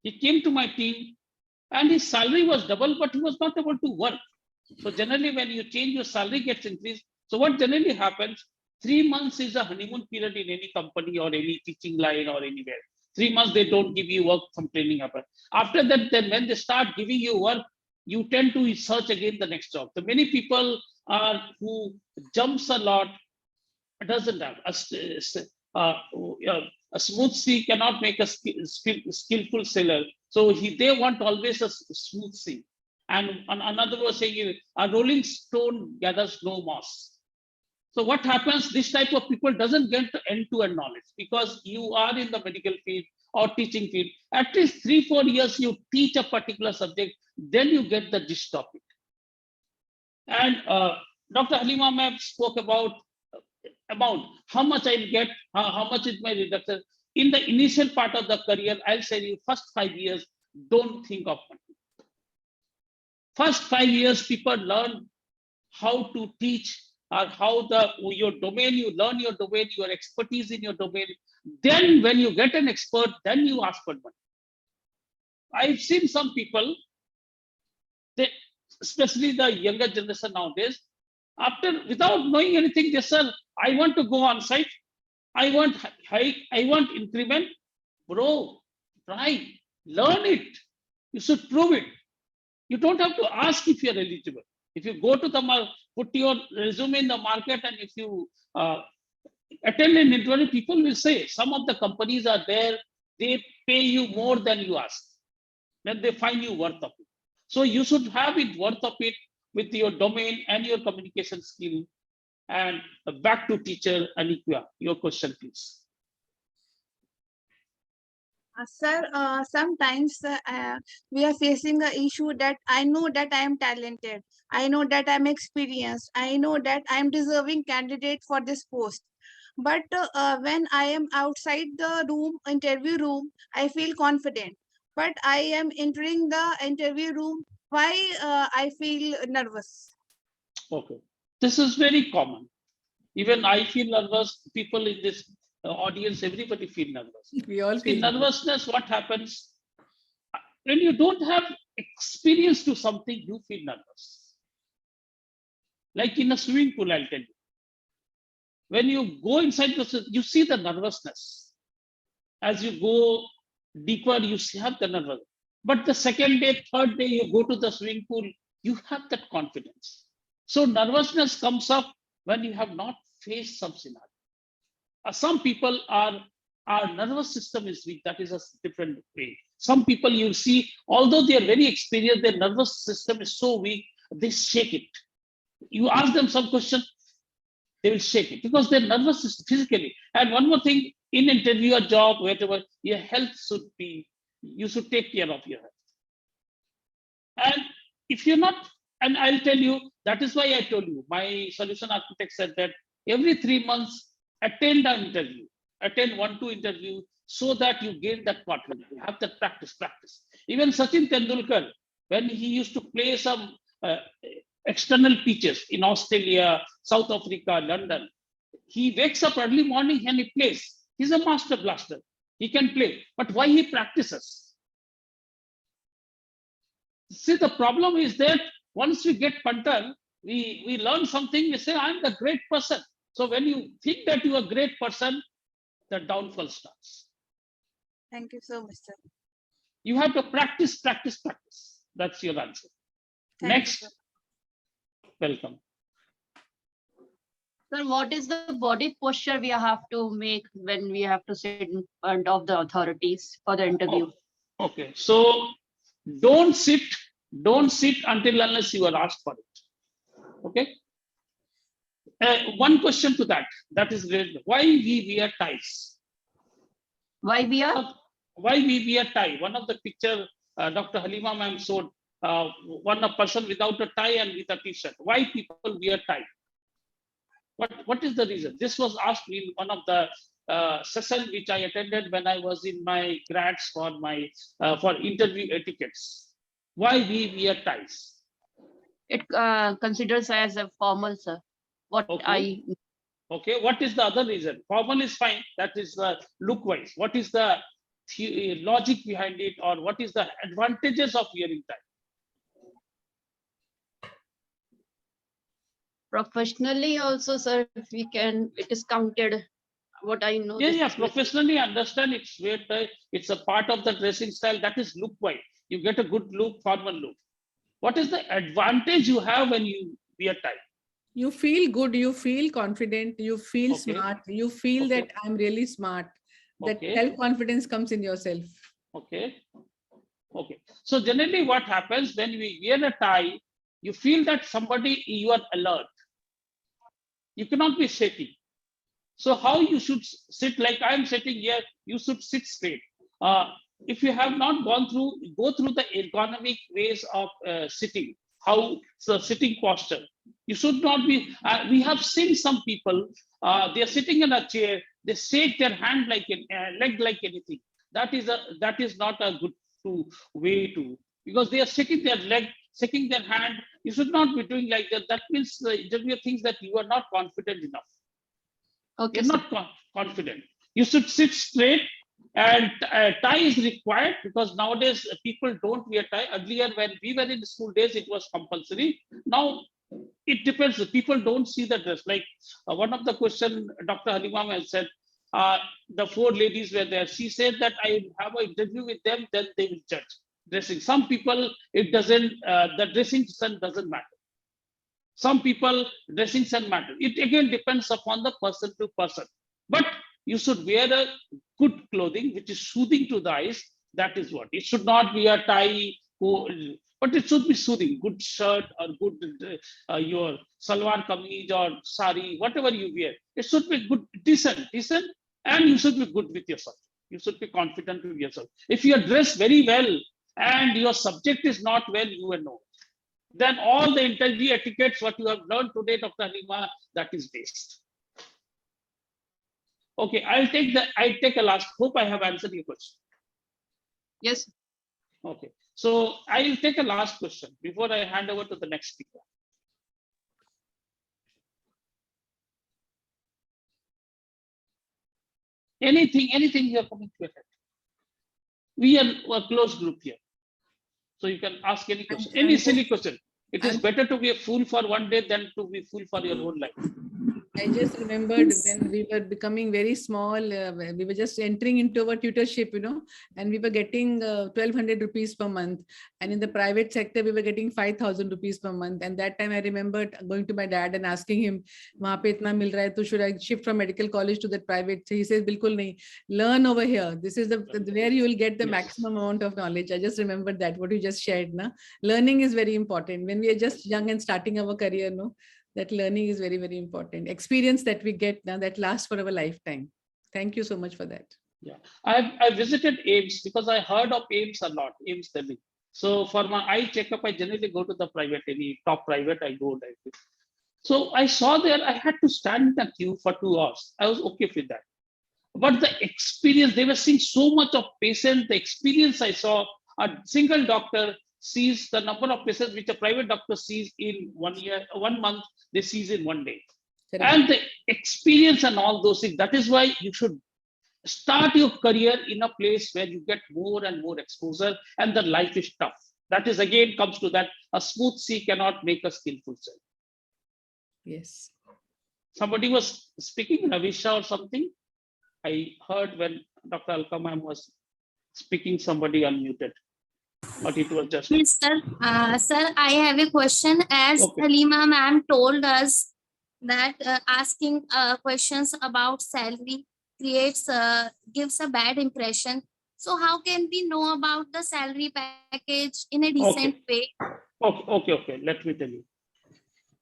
He came to my team, and his salary was double, but he was not able to work. So generally, when you change, your salary gets increased. So what generally happens, 3 months is a honeymoon period in any company or any teaching line or anywhere. 3 months, they don't give you work, some training happen. After that, then when they start giving you work, you tend to search again the next job. The many people are who jumps a lot doesn't have a smooth sea cannot make a skillful sailor. So they want always a smooth sea. And another was saying a rolling stone gathers no moss. So what happens? This type of people doesn't get end-to-end knowledge because you are in the medical field or teaching field. At least 3-4 years you teach a particular subject, then you get the gist of it. And Dr. Haleema ma'am spoke about amount, how much I'll get, how much is my reduction. In the initial part of the career, I'll say you first 5 years, don't think of money. First 5 years, people learn how to teach or how your domain, you learn your domain, your expertise in your domain. Then when you get an expert, then you ask for money. I've seen some people, especially the younger generation nowadays, without knowing anything, they say, I want to go on site, I want hike, I want increment. Bro, try, learn it. You should prove it. You don't have to ask if you're eligible. If you go to the put your resume in the market, and if you attend an interview, people will say some of the companies are there, they pay you more than you ask. Then they find you worth of it. So you should have it worth of it with your domain and your communication skill. And back to teacher Anikya, your question, please. Sir, sometimes we are facing an issue that I know that I am talented, I know that I'm experienced, I know that I'm deserving candidate for this post. But when I am outside the room, interview room, I feel confident. But I am entering the interview room, why I feel nervous? Okay, this is very common. Even I feel nervous. People in this audience, everybody feel nervous. We all See, feel nervousness, what happens? When you don't have experience to something, you feel nervous. Like in a swimming pool, I'll tell you. When you go inside you see the nervousness. As you go deeper, you have the nervous. But the second day, third day, you go to the swimming pool, you have that confidence. So nervousness comes up when you have not faced some scenario. Some people our nervous system is weak. That is a different way. Some people you see, although they are very experienced, their nervous system is so weak, they shake it. You ask them some question, they will shake it because their nervous system physically. And one more thing, in interview or job, whatever, your health should be, you should take care of your health. And if you're not, and I'll tell you, that is why I told you, my solution architect said that every 3 months, attend an interview, attend 1-2 interviews so that you gain that confidence. You have that practice. Even Sachin Tendulkar, when he used to play some external pitches in Australia, South Africa, London, he wakes up early morning and he plays. He's a master blaster. He can play. But why he practices? See, the problem is that once we get punter, we learn something, we say, I'm the great person. So when you think that you are a great person, the downfall starts. Thank you so much, sir. You have to practice. That's your answer. Thank you, Next. sir. Welcome. Sir, what is the body posture we have to make when we have to sit in front of the authorities for the interview? Okay, so don't sit until unless you are asked for it. Okay. One question to that is why we wear ties? Why we are? Why we wear tie? One of the picture Dr. Haleema ma'am showed a person without a tie and with a t-shirt. Why people wear tie? What is the reason? This was asked me in one of the session which I attended when I was in my grads for my for interview etiquettes. Why we wear ties? It considers as a formal, sir. Okay. Okay, what is the other reason? Formal is fine, that is look wise. What is the logic behind it, or what is the advantages of wearing tie? Professionally also, sir, it is counted. What I know. Yeah, professionally understand it's wear tie. It's a part of the dressing style. That is look wise. You get a good look, formal look. What is the advantage you have when you wear tie? You feel good, you feel confident, you feel Okay. smart, you feel Okay. that I'm really smart. That Okay. self-confidence comes in yourself. Okay. Okay. So generally what happens when we wear a tie, you feel that somebody, you are alert. You cannot be shaky. So how you should sit, like I'm sitting here, you should sit straight. If you have not go through the ergonomic ways of sitting, how the sitting posture. You should not be, we have seen some people, they are sitting in a chair, they shake their hand like leg like anything. That is not a good way to, because they are shaking their leg, shaking their hand. You should not be doing like that. That means there are things that you are not confident enough. Okay, You're sir. not confident. You should sit straight, and tie is required because nowadays people don't wear tie. Earlier, when we were in school days, it was compulsory. Now it depends. People don't see the dress. Like one of the question Dr. Haleema has said, the four ladies were there. She said that I have an interview with them, then they will judge dressing. Some people, it doesn't. The dressing sense doesn't matter. Some people dressing sense matter. It again depends upon the person to person. But you should wear a good clothing which is soothing to the eyes. That is what. It should not be a tie, but it should be soothing. Good shirt or good your salwar kameez or sari, whatever you wear. It should be good, decent, and you should be good with yourself. You should be confident with yourself. If you are dressed very well and your subject is not well, you will know, then all the interview etiquettes, what you have learned today, Dr. Haleema, that is waste. Okay, I'll take a last. Hope I have answered your question. Yes. Okay, so I'll take a last question before I hand over to the next speaker. Anything you're coming to your head. We are a close group here. So you can ask any question, any silly question. It is better to be a fool for one day than to be fool for your whole life. I just remembered when we were becoming very small, we were just entering into our tutorship, and we were getting 1,200 rupees per month. And in the private sector, we were getting 5,000 rupees per month. And that time I remembered going to my dad and asking him, "Wahan pe itna mil raha hai, to should I shift from medical college to that private?" So he says, "Bilkul nahi. Learn over here. This is where you will get the maximum amount of knowledge." I just remembered that, what you just shared. Learning is very important. When we are just young and starting our career, that learning is very, very important. Experience that we get now that lasts for our lifetime. Thank you so much for that. Yeah, I visited AIMS because I heard of AIMS a lot, AIMS Delhi. So for my eye checkup, I generally go to the private, any top private, I go like this. So I saw there, I had to stand in the queue for 2 hours. I was okay with that. But the experience, they were seeing so much of patients, the experience I saw, a single doctor sees the number of patients which a private doctor sees in 1 year, 1 month, they sees in 1 day. Correct. And the experience and all those things, that is why you should start your career in a place where you get more and more exposure and the life is tough. That is again comes to that, a smooth sea cannot make a skillful sail. Yes. Somebody was speaking, Ravisha or something. I heard when Dr. Alka ma'am was speaking, somebody unmuted, but it was just. Yes, sir. Sir, I have a question. As Okay. Haleema ma'am told us that asking questions about salary gives a bad impression. So how can we know about the salary package in a decent way? Okay. Let me tell you.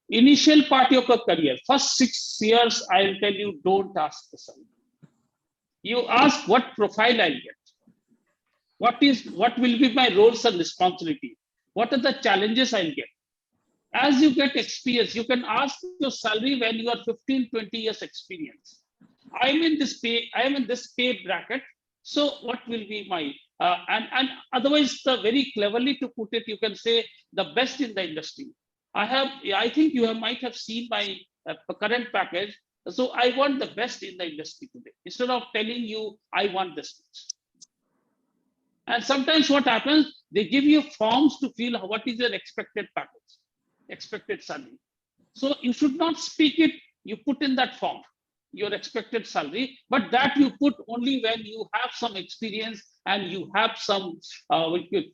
Initial part of your career, first 6 years, I'll tell you, don't ask the salary. You ask what profile I'll get. What will be my roles and responsibility? What are the challenges I'll get? As you get experience, you can ask your salary when you are 15, 20 years experience. I am in this pay bracket. So what will be my, and otherwise very cleverly to put it, you can say the best in the industry. I think you might have seen my current package. So I want the best in the industry today. Instead of telling you, I want this much. And sometimes what happens, they give you forms to fill what is your expected package, expected salary. So you should not speak it, you put in that form, your expected salary, but that you put only when you have some experience and you have some,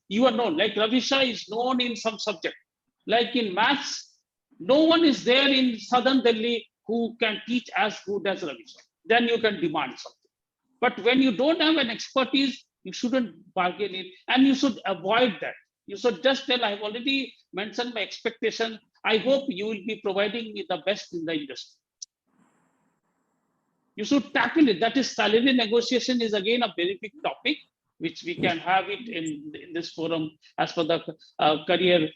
you are known, like Ravisha is known in some subject. Like in maths, no one is there in Southern Delhi who can teach as good as Ravisha. Then you can demand something. But when you don't have an expertise, you shouldn't bargain it, and you should avoid that. You should just tell, I've already mentioned my expectation. I hope you will be providing me the best in the industry. You should tackle it. That is, salary negotiation is again a very big topic, which we can have it in this forum as per the career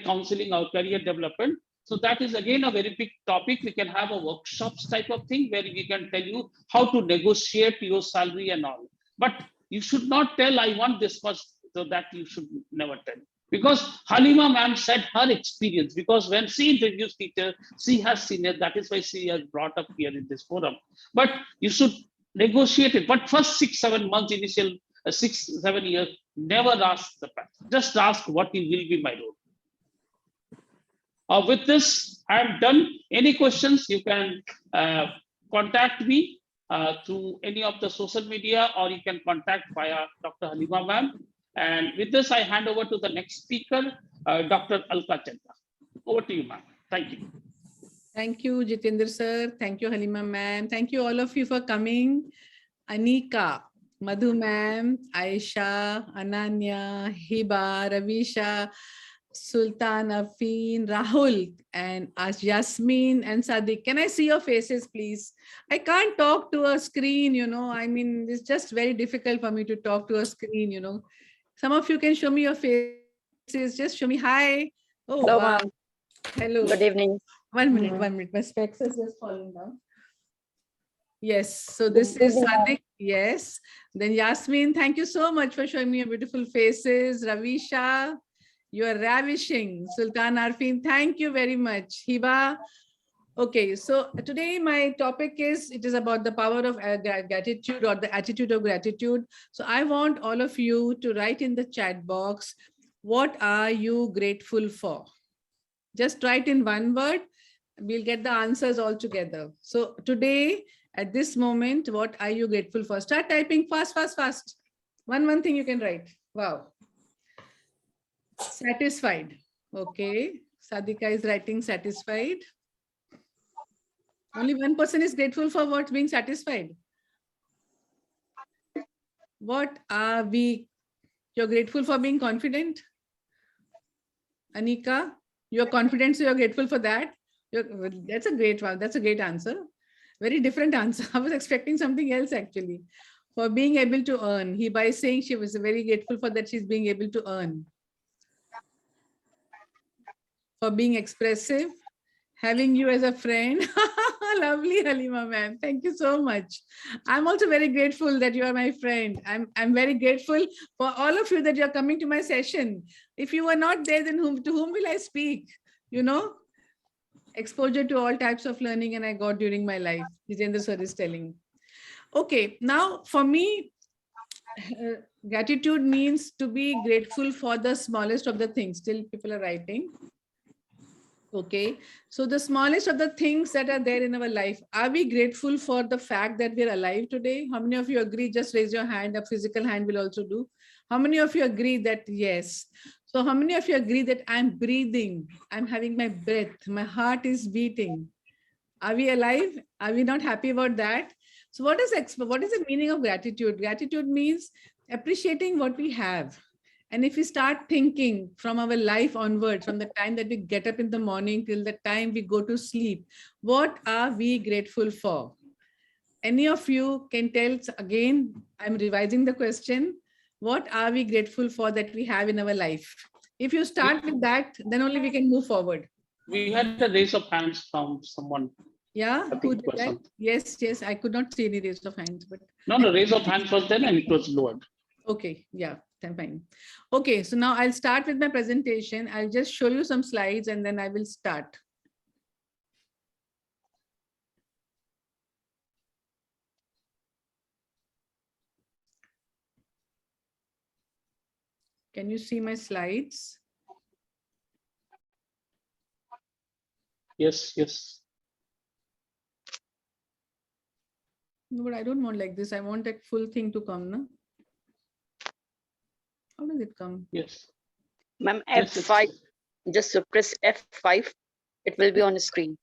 counseling or career development. So that is again a very big topic. We can have a workshops type of thing where we can tell you how to negotiate your salary and all. But you should not tell, I want this much, so that you should never tell. Because Haleema ma'am said her experience, because when she introduced teacher, she has seen it. That is why she has brought up here in this forum. But you should negotiate it. But first 6-7 months, initial 6-7 years, never ask the price. Just ask what will be my role. With this, I am done. Any questions, you can contact me through any of the social media, or you can contact via Dr. Haleema ma'am. And with this, I hand over to the next speaker, Dr. Alka Chadha. Over to you, ma'am. Thank you. Thank you, Jitendra sir. Thank you, Haleema ma'am. Thank you all of you for coming. Anika, Madhu ma'am, Aisha, Ananya, Hiba, Ravisha, Sultan, Afeen, Rahul, and Yasmin and Sadiq. Can I see your faces, please? I can't talk to a screen, I mean, it's just very difficult for me to talk to a screen, Some of you can show me your faces. Just show me hi. Oh, Hello, wow. ma'am. Hello. Good evening. 1 minute, 1 minute. My specs is just falling down. Yes, so this is Sadiq. Yes. Then Yasmin, thank you so much for showing me your beautiful faces. Ravisha, you are ravishing. Sultan Arfin, thank you very much. Hiba. Okay, so today my topic is, it is about the power of gratitude, or the attitude of gratitude. So I want all of you to write in the chat box, what are you grateful for? Just write in one word. We'll get the answers all together. So today, at this moment, what are you grateful for? Start typing fast, fast, fast. One thing you can write. Wow. Satisfied. Okay. Sadika is writing satisfied. Only one person is grateful for what? Being satisfied. What are we? You're grateful for being confident? Anika, you're confident, so you're grateful for that? That's a great one. That's a great answer. Very different answer. I was expecting something else actually. For being able to earn. He by saying she was very grateful for that she's being able to earn. For being expressive. Having you as a friend. Lovely, Haleema ma'am. Thank you so much. I'm also very grateful that you are my friend. I'm very grateful for all of you that you're coming to my session. If you were not there, then to whom will I speak? Exposure to all types of learning and I got during my life. Jitendra sir is telling. Okay, now for me, gratitude means to be grateful for the smallest of the things. Still people are writing. Okay, so the smallest of the things that are there in our life, are we grateful for the fact that we're alive today? How many of you agree? Just raise your hand. A physical hand will also do. How many of you agree that yes? So how many of you agree that I'm breathing? I'm having my breath. My heart is beating. Are we alive? Are we not happy about that? So what is the meaning of gratitude? Gratitude means appreciating what we have. And if we start thinking from our life onward, from the time that we get up in the morning till the time we go to sleep, what are we grateful for? Any of you can tell again, I'm revising the question. What are we grateful for that we have in our life? If you start with that, then only we can move forward. We had a raise of hands from someone. Yeah, who did that? Yes, I could not see any raise of hands. But no, raise of hands was there and it was lowered. Okay, yeah, fine. Okay, so now I'll start with my presentation. I'll just show you some slides and then I will start. Can you see my slides? Yes. No, but I don't want like this. I want that full thing to come, no? How does it come? Yes. Ma'am, Yes, F5. Just press F5. It will be on the screen.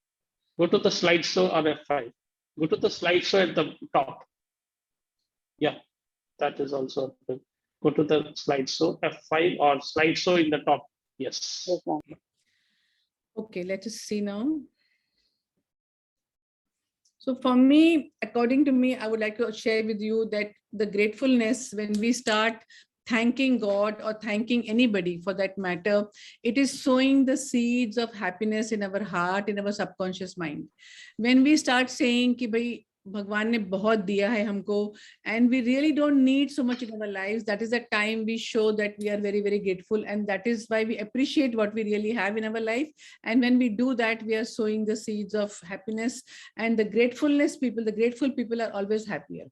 Go to the slideshow or F5. Go to the slideshow at the top. Yeah, that is also good. Go to the slideshow F5 or slideshow in the top. Yes. Yes, ma'am. Okay, let us see now. So for me, according to me, I would like to share with you that the gratefulness, when we start thanking God or thanking anybody for that matter, it is sowing the seeds of happiness in our heart, in our subconscious mind. When we start saying कि भाई भगवान ने बहुत दिया है हमको, and we really don't need so much in our lives, that is the time we show that we are very, very grateful, and that is why we appreciate what we really have in our life. And when we do that, we are sowing the seeds of happiness, and the grateful people are always happier.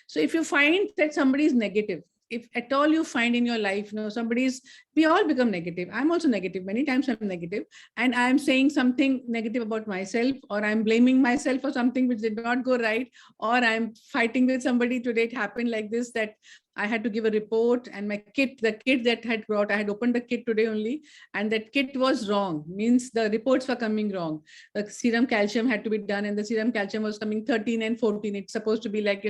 So if you find that somebody is negative, if at all you find in your life, we all become negative. I'm also negative. Many times I'm negative, and I'm saying something negative about myself, or I'm blaming myself for something which did not go right, or I'm fighting with somebody. Today it happened like this, that I had to give a report, and my kit, the kit that had brought, I had opened the kit today only, and that kit was wrong, means the reports were coming wrong. The serum calcium had to be done, and the serum calcium was coming 13 and 14. It's supposed to be like,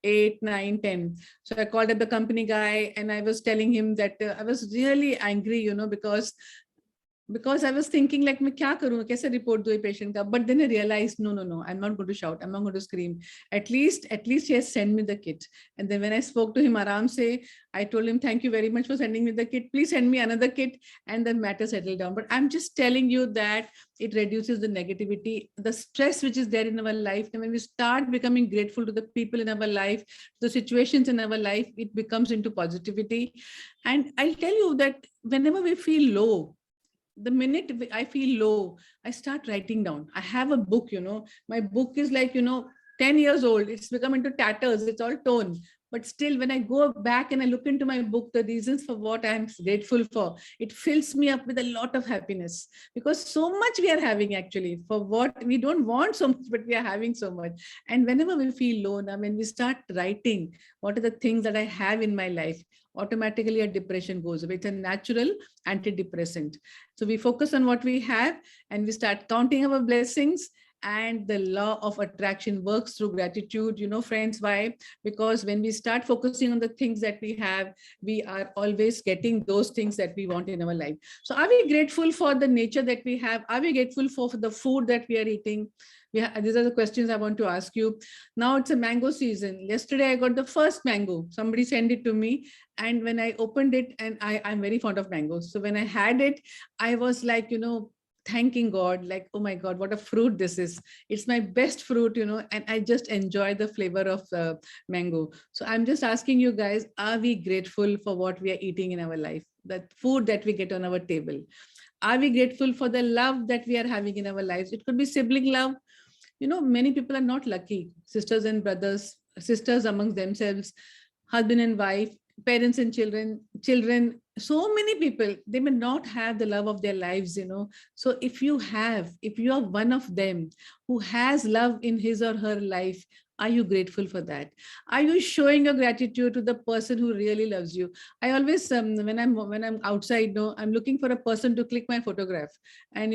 8, 9, 10. So I called up the company guy, and I was telling him that I was really angry, because I was thinking like, मैं क्या करूँ, कैसे report दूँ patient का? But then I realized, no, I'm not going to shout, I'm not going to scream. At least he has sent me the kit. And then when I spoke to him, aram se, I told him, thank you very much for sending me the kit. Please send me another kit, and the matter settled down. But I'm just telling you that it reduces the negativity, the stress which is there in our life. And when we start becoming grateful to the people in our life, the situations in our life, it becomes into positivity. And I'll tell you that whenever we feel low, the minute I feel low, I start writing down. I have a book, my book is like, 10 years old. It's become into tatters. It's all torn. But still, when I go back and I look into my book, the reasons for what I'm grateful for, it fills me up with a lot of happiness, because so much we are having actually for what we don't want so much, but we are having so much. And whenever we feel low, now when we start writing, what are the things that I have in my life, automatically a depression goes away. It's a natural antidepressant. So we focus on what we have, and we start counting our blessings, and the law of attraction works through gratitude. Friends, why? Because when we start focusing on the things that we have, we are always getting those things that we want in our life. So are we grateful for the nature that we have? Are we grateful for the food that we are eating? These are the questions I want to ask you. Now it's a mango season. Yesterday I got the first mango. Somebody sent it to me, and when I opened it, and I'm very fond of mangoes, so when I had it, I was like, thanking God, like, oh my God, what a fruit this is. It's my best fruit, and I just enjoy the flavor of the mango. So I'm just asking you guys, are we grateful for what we are eating in our life, that food that we get on our table? Are we grateful for the love that we are having in our lives? It could be sibling love. Many people are not lucky, sisters and brothers, sisters amongst themselves, husband and wife, parents and children, so many people, they may not have the love of their lives. So if you are one of them who has love in his or her life, are you grateful for that? Are you showing your gratitude to the person who really loves you? I always when I'm outside, I'm looking for a person to click my photograph, and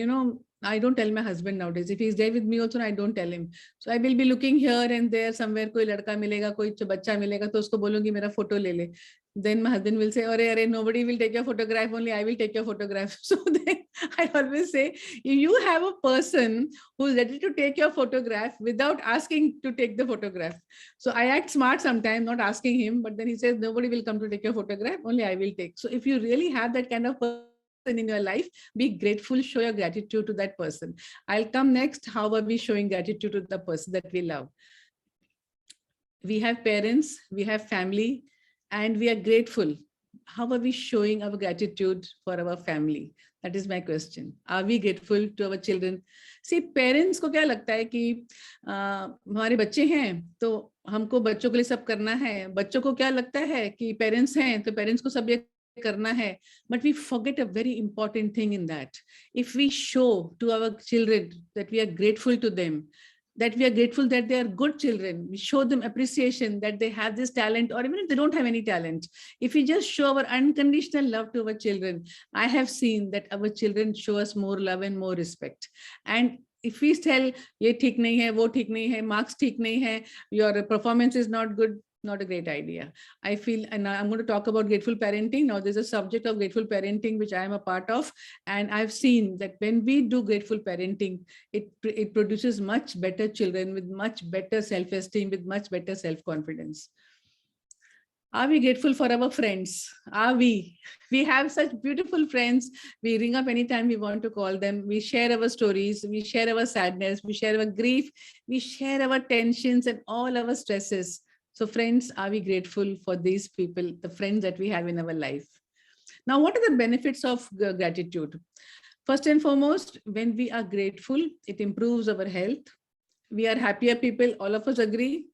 I don't tell my husband nowadays. If he's there with me also, I don't tell him. So I will be looking here and there, somewhere कोई लड़का मिलेगा, कोई बच्चा मिलेगा, तो उसको बोलूंगी मेरा फोटो ले ले. Then my husband will say, "Arey, nobody will take your photograph. Only I will take your photograph." So then I always say, if you have a person who is ready to take your photograph without asking to take the photograph. So I act smart sometimes, not asking him, but then he says, "Nobody will come to take your photograph. Only I will take." So if you really have that kind of person in your life, be grateful, show your gratitude to that person. I'll come next. How are we showing gratitude to the person that we love? We have parents, we have family, and we are grateful. How are we showing our gratitude for our family? That is my question. Are we grateful to our children? See, parents को क्या लगता है कि हमारे बच्चे हैं तो हमको बच्चों के लिए सब करना है. बच्चों को क्या लगता है कि पेरेंट्स हैं तो पेरेंट्स को सब ये करना है. But we forget a very important thing in that. If we show to our children that we are grateful to them, that we are grateful that they are good children. We show them appreciation that they have this talent, or even if they don't have any talent. If we just show our unconditional love to our children, I have seen that our children show us more love and more respect. And if we tell, ye theek nahi hai, wo theek nahi hai, marks theek nahi hai, your performance is not good, not a great idea. I feel, and I'm going to talk about grateful parenting. Now, there's a subject of grateful parenting, which I am a part of. And I've seen that when we do grateful parenting, it produces much better children with much better self-esteem, with much better self-confidence. Are we grateful for our friends? Are we? We have such beautiful friends. We ring up anytime we want to call them. We share our stories. We share our sadness. We share our grief. We share our tensions and all our stresses. So friends, are we grateful for these people, the friends that we have in our life? Now, what are the benefits of gratitude? First and foremost, when we are grateful, it improves our health. We are happier people. All of us agree.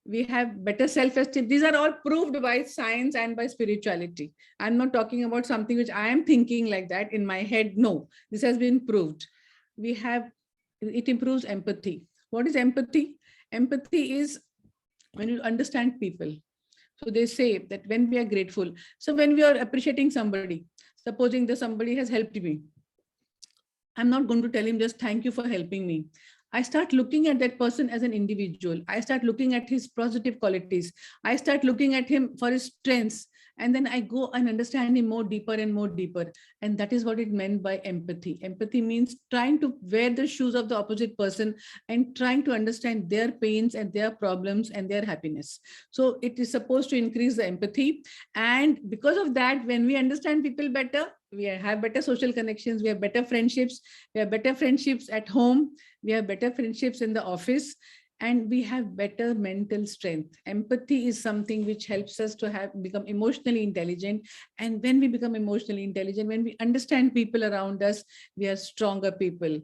We have better self-esteem. These are all proved by science and by spirituality. I'm not talking about something which I am thinking like that in my head. No, this has been proved. It improves empathy. What is empathy? Empathy is when you understand people. So they say that when we are grateful, so when we are appreciating somebody, supposing that somebody has helped me, I'm not going to tell him just thank you for helping me. I start looking at that person as an individual. I start looking at his positive qualities. I start looking at him for his strengths. And then I go and understand him more deeper and more deeper. And that is what it meant by empathy. Empathy means trying to wear the shoes of the opposite person and trying to understand their pains and their problems and their happiness. So it is supposed to increase the empathy. And because of that, when we understand people better, we have better social connections, we have better friendships, we have better friendships at home, we have better friendships in the office, and we have better mental strength. Empathy is something which helps us to become emotionally intelligent. And when we become emotionally intelligent, when we understand people around us, we are stronger people.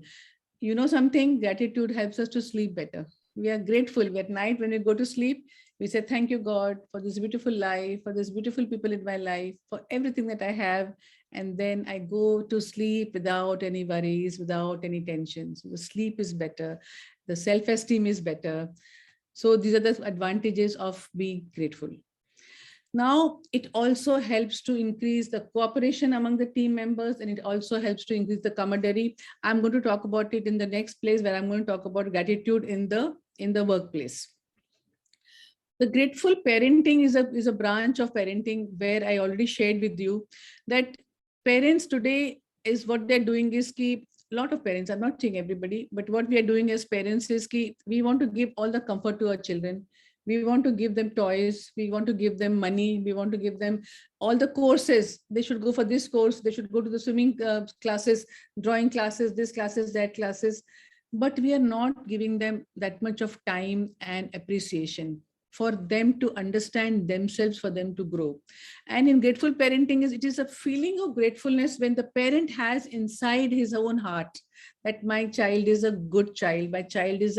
You know something? Gratitude helps us to sleep better. We are grateful at night when we go to sleep. We say, thank you, God, for this beautiful life, for this beautiful people in my life, for everything that I have. And then I go to sleep without any worries, without any tensions. The sleep is better. The self-esteem is better. So these are the advantages of being grateful. Now, it also helps to increase the cooperation among the team members, and it also helps to increase the camaraderie. I'm going to talk about it in the next place, where I'm going to talk about gratitude in the workplace. The grateful parenting is a branch of parenting where I already shared with you that parents today is what they're doing is keep a lot of parents, I'm not saying everybody, but what we are doing as parents is we want to give all the comfort to our children. We want to give them toys. We want to give them money. We want to give them all the courses. They should go for this course. They should go to the swimming classes, drawing classes, this classes, that classes. But we are not giving them that much of time and appreciation for them to understand themselves, for them to grow. And in grateful parenting, it is a feeling of gratefulness when the parent has inside his own heart that my child is a good child. My child is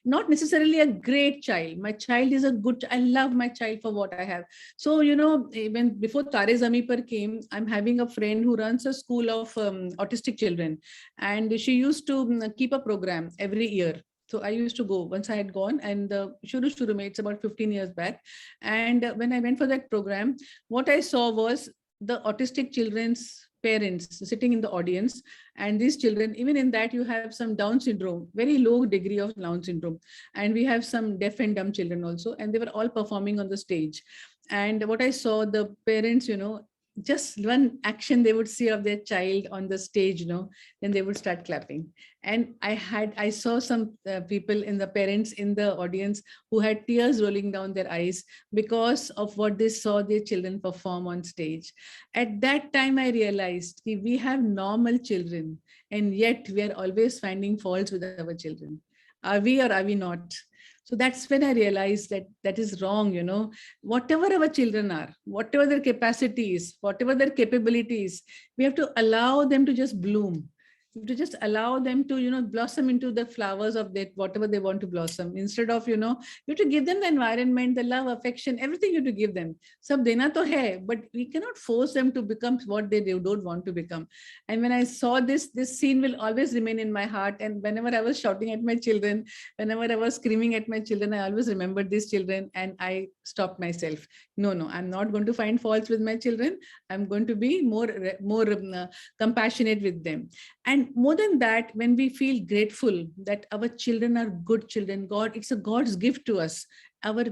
not necessarily a great child. My child is a good, I love my child for what I have. So, you know, even before Tare Zami Par came, I'm having a friend who runs a school of autistic children. And she used to keep a program every year. So I used to go once I had gone, and shuru mein, it's about 15 years back. And when I went for that program, what I saw was the autistic children's parents sitting in the audience. And these children, even in that, you have some Down syndrome, very low degree of Down syndrome. And we have some deaf and dumb children also. And they were all performing on the stage. And what I saw, the parents, you know, just one action they would see of their child on the stage, you know, then they would start clapping. And I saw some people in the parents in the audience who had tears rolling down their eyes because of what they saw their children perform on stage. At that time, I realized we have normal children, and yet we are always finding faults with our children. Are we or are we not? So that's when I realized that that is wrong, you know. Whatever our children are, whatever their capacities, whatever their capabilities, we have to allow them to just bloom. You have to just allow them to, blossom into the flowers of that, whatever they want to blossom. Instead of, you have to give them the environment, the love, affection, everything you have to give them. Sab dena to hai, but we cannot force them to become what they don't want to become. And when I saw this scene will always remain in my heart. And whenever I was shouting at my children, whenever I was screaming at my children, I always remembered these children, and I stopped myself. No, I'm not going to find faults with my children. I'm going to be more compassionate with them. And more than that, when we feel grateful that our children are good children, it's a God's gift to us. Our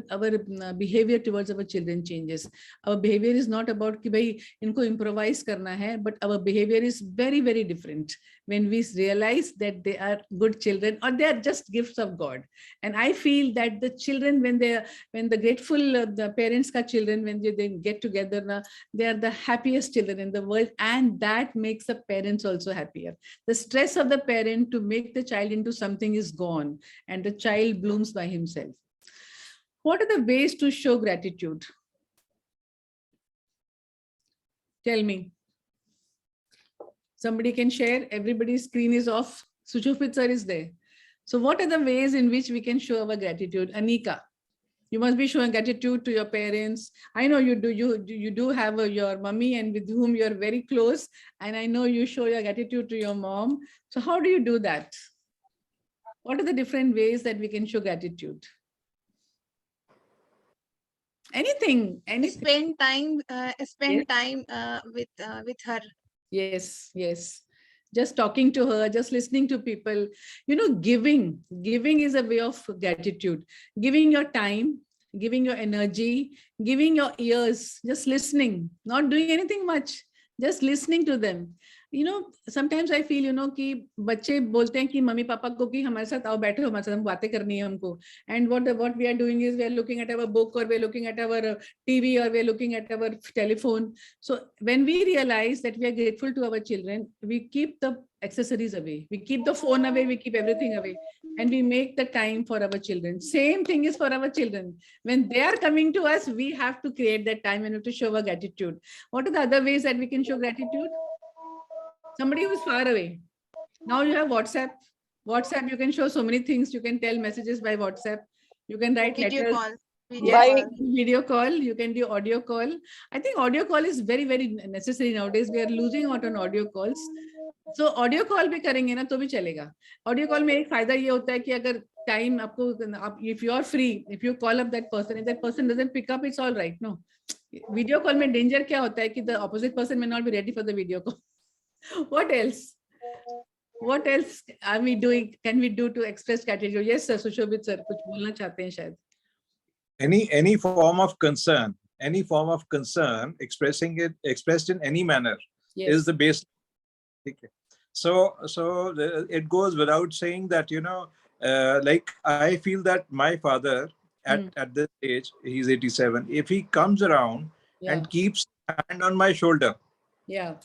behavior towards our children changes. Our behavior is not about कि भाई इनको improvise करना है, but our behavior is very, very different when we realize that they are good children or they are just gifts of God. And I feel that the children, when the grateful the parents ka children, when they get together, they are the happiest children in the world, and that makes the parents also happier. The stress of the parent to make the child into something is gone, and the child blooms by himself. What are the ways to show gratitude? Tell me. Somebody can share. Everybody's screen is off. Suchupit sir is there. So what are the ways in which we can show our gratitude? Anika, you must be showing gratitude to your parents. I know you do. You do have your mummy and with whom you are very close. And I know you show your gratitude to your mom. So how do you do that? What are the different ways that we can show gratitude? Anything. Spend time with her. Yes. Just talking to her, just listening to people. Giving is a way of gratitude. Giving your time, giving your energy, giving your ears, just listening, not doing anything much, just listening to them. Sometimes I feel, कि बच्चे बोलते हैं कि mummy papa को कि हमारे साथ आओ बैठो, हमारे साथ हम बातें करनी है हमको. And what we are doing is we are looking at our book, or we are looking at our TV, or we are looking at our telephone. So when we realize that we are grateful to our children, we keep the accessories away, we keep the phone away, we keep everything away, and we make the time for our children. Same thing is for our children. When they are coming to us, we have to create that time and we have to show our gratitude. What are the other ways that we can show gratitude? Somebody who is far away. Now you have WhatsApp. You can show so many things. You can tell messages by WhatsApp. You can write letters. Video call. You can do audio call. I think audio call is very, very necessary nowadays. We are losing out on audio calls. So audio call भी करेंगे ना तो भी चलेगा. Audio call में एक फायदा ये होता है कि अगर time आपको, if you are free, if you call up that person, if that person doesn't pick up, it's all right. No. Video call में danger क्या होता है कि the opposite person may not be ready for the video call. What else are we doing? Can we do to express gratitude? Yes, sir. Sushobit sir, कुछ बोलना चाहते हैं शायद. Any form of concern, expressed in any manner, Yes. is the base. Okay. So it goes without saying that, like I feel that my father at this age, he's 87. If he comes around and keeps hand on my shoulder. Yeah.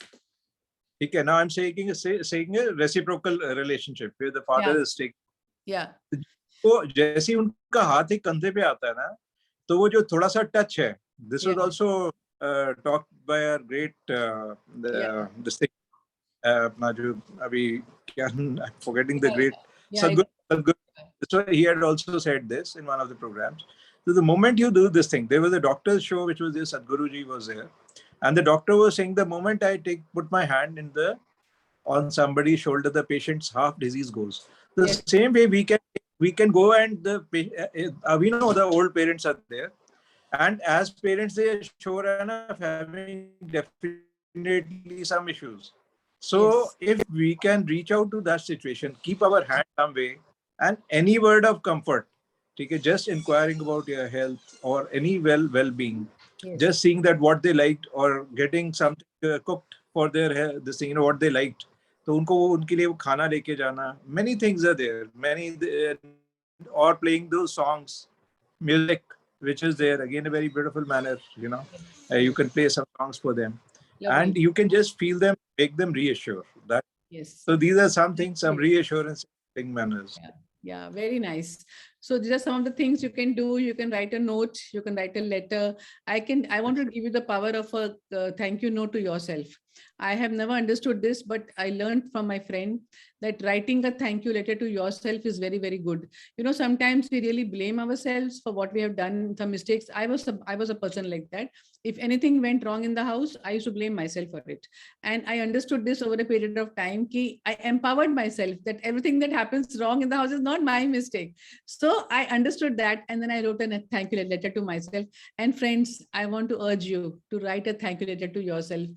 Okay, now I'm saying a reciprocal relationship where the father is taking. Yeah. तो जैसे ही उनका हाथ एक कंधे पे आता है ना, तो वो जो थोड़ा सा टच है, this was also talked by a great this thing, अपना जो अभी क्या, I'm forgetting the great Sadguru. So he had also said this in one of the programs. So the moment you do this thing, there was a doctor's show which was there, Sadhguruji was there. And the doctor was saying the moment I put my hand on somebody's shoulder, the patient's half disease goes. The same way we can go and we know the old parents are there, and as parents they are sure enough having definitely some issues. So if we can reach out to that situation, keep our hand some way, and any word of comfort, okay, just inquiring about your health or any well-being. Just seeing that what they liked or getting something cooked for their this thing, what they liked. तो उनको उनके लिए वो खाना लेके जाना. Many things are there. Or playing those songs, music, which is there again a very beautiful manner. You can play some songs for them, and you can just feel them, make them reassure that. Yes. So these are some things, some reassurance manners. Yeah, very nice. So these are some of the things you can do. You can write a note, you can write a letter. I want to give you the power of a thank you note to yourself. I have never understood this, but I learned from my friend that writing a thank you letter to yourself is very, very good. Sometimes we really blame ourselves for what we have done, some mistakes. I was a person like that. If anything went wrong in the house, I used to blame myself for it. And I understood this over a period of time. I empowered myself that everything that happens wrong in the house is not my mistake. So I understood that. And then I wrote a thank you letter to myself. And friends, I want to urge you to write a thank you letter to yourself,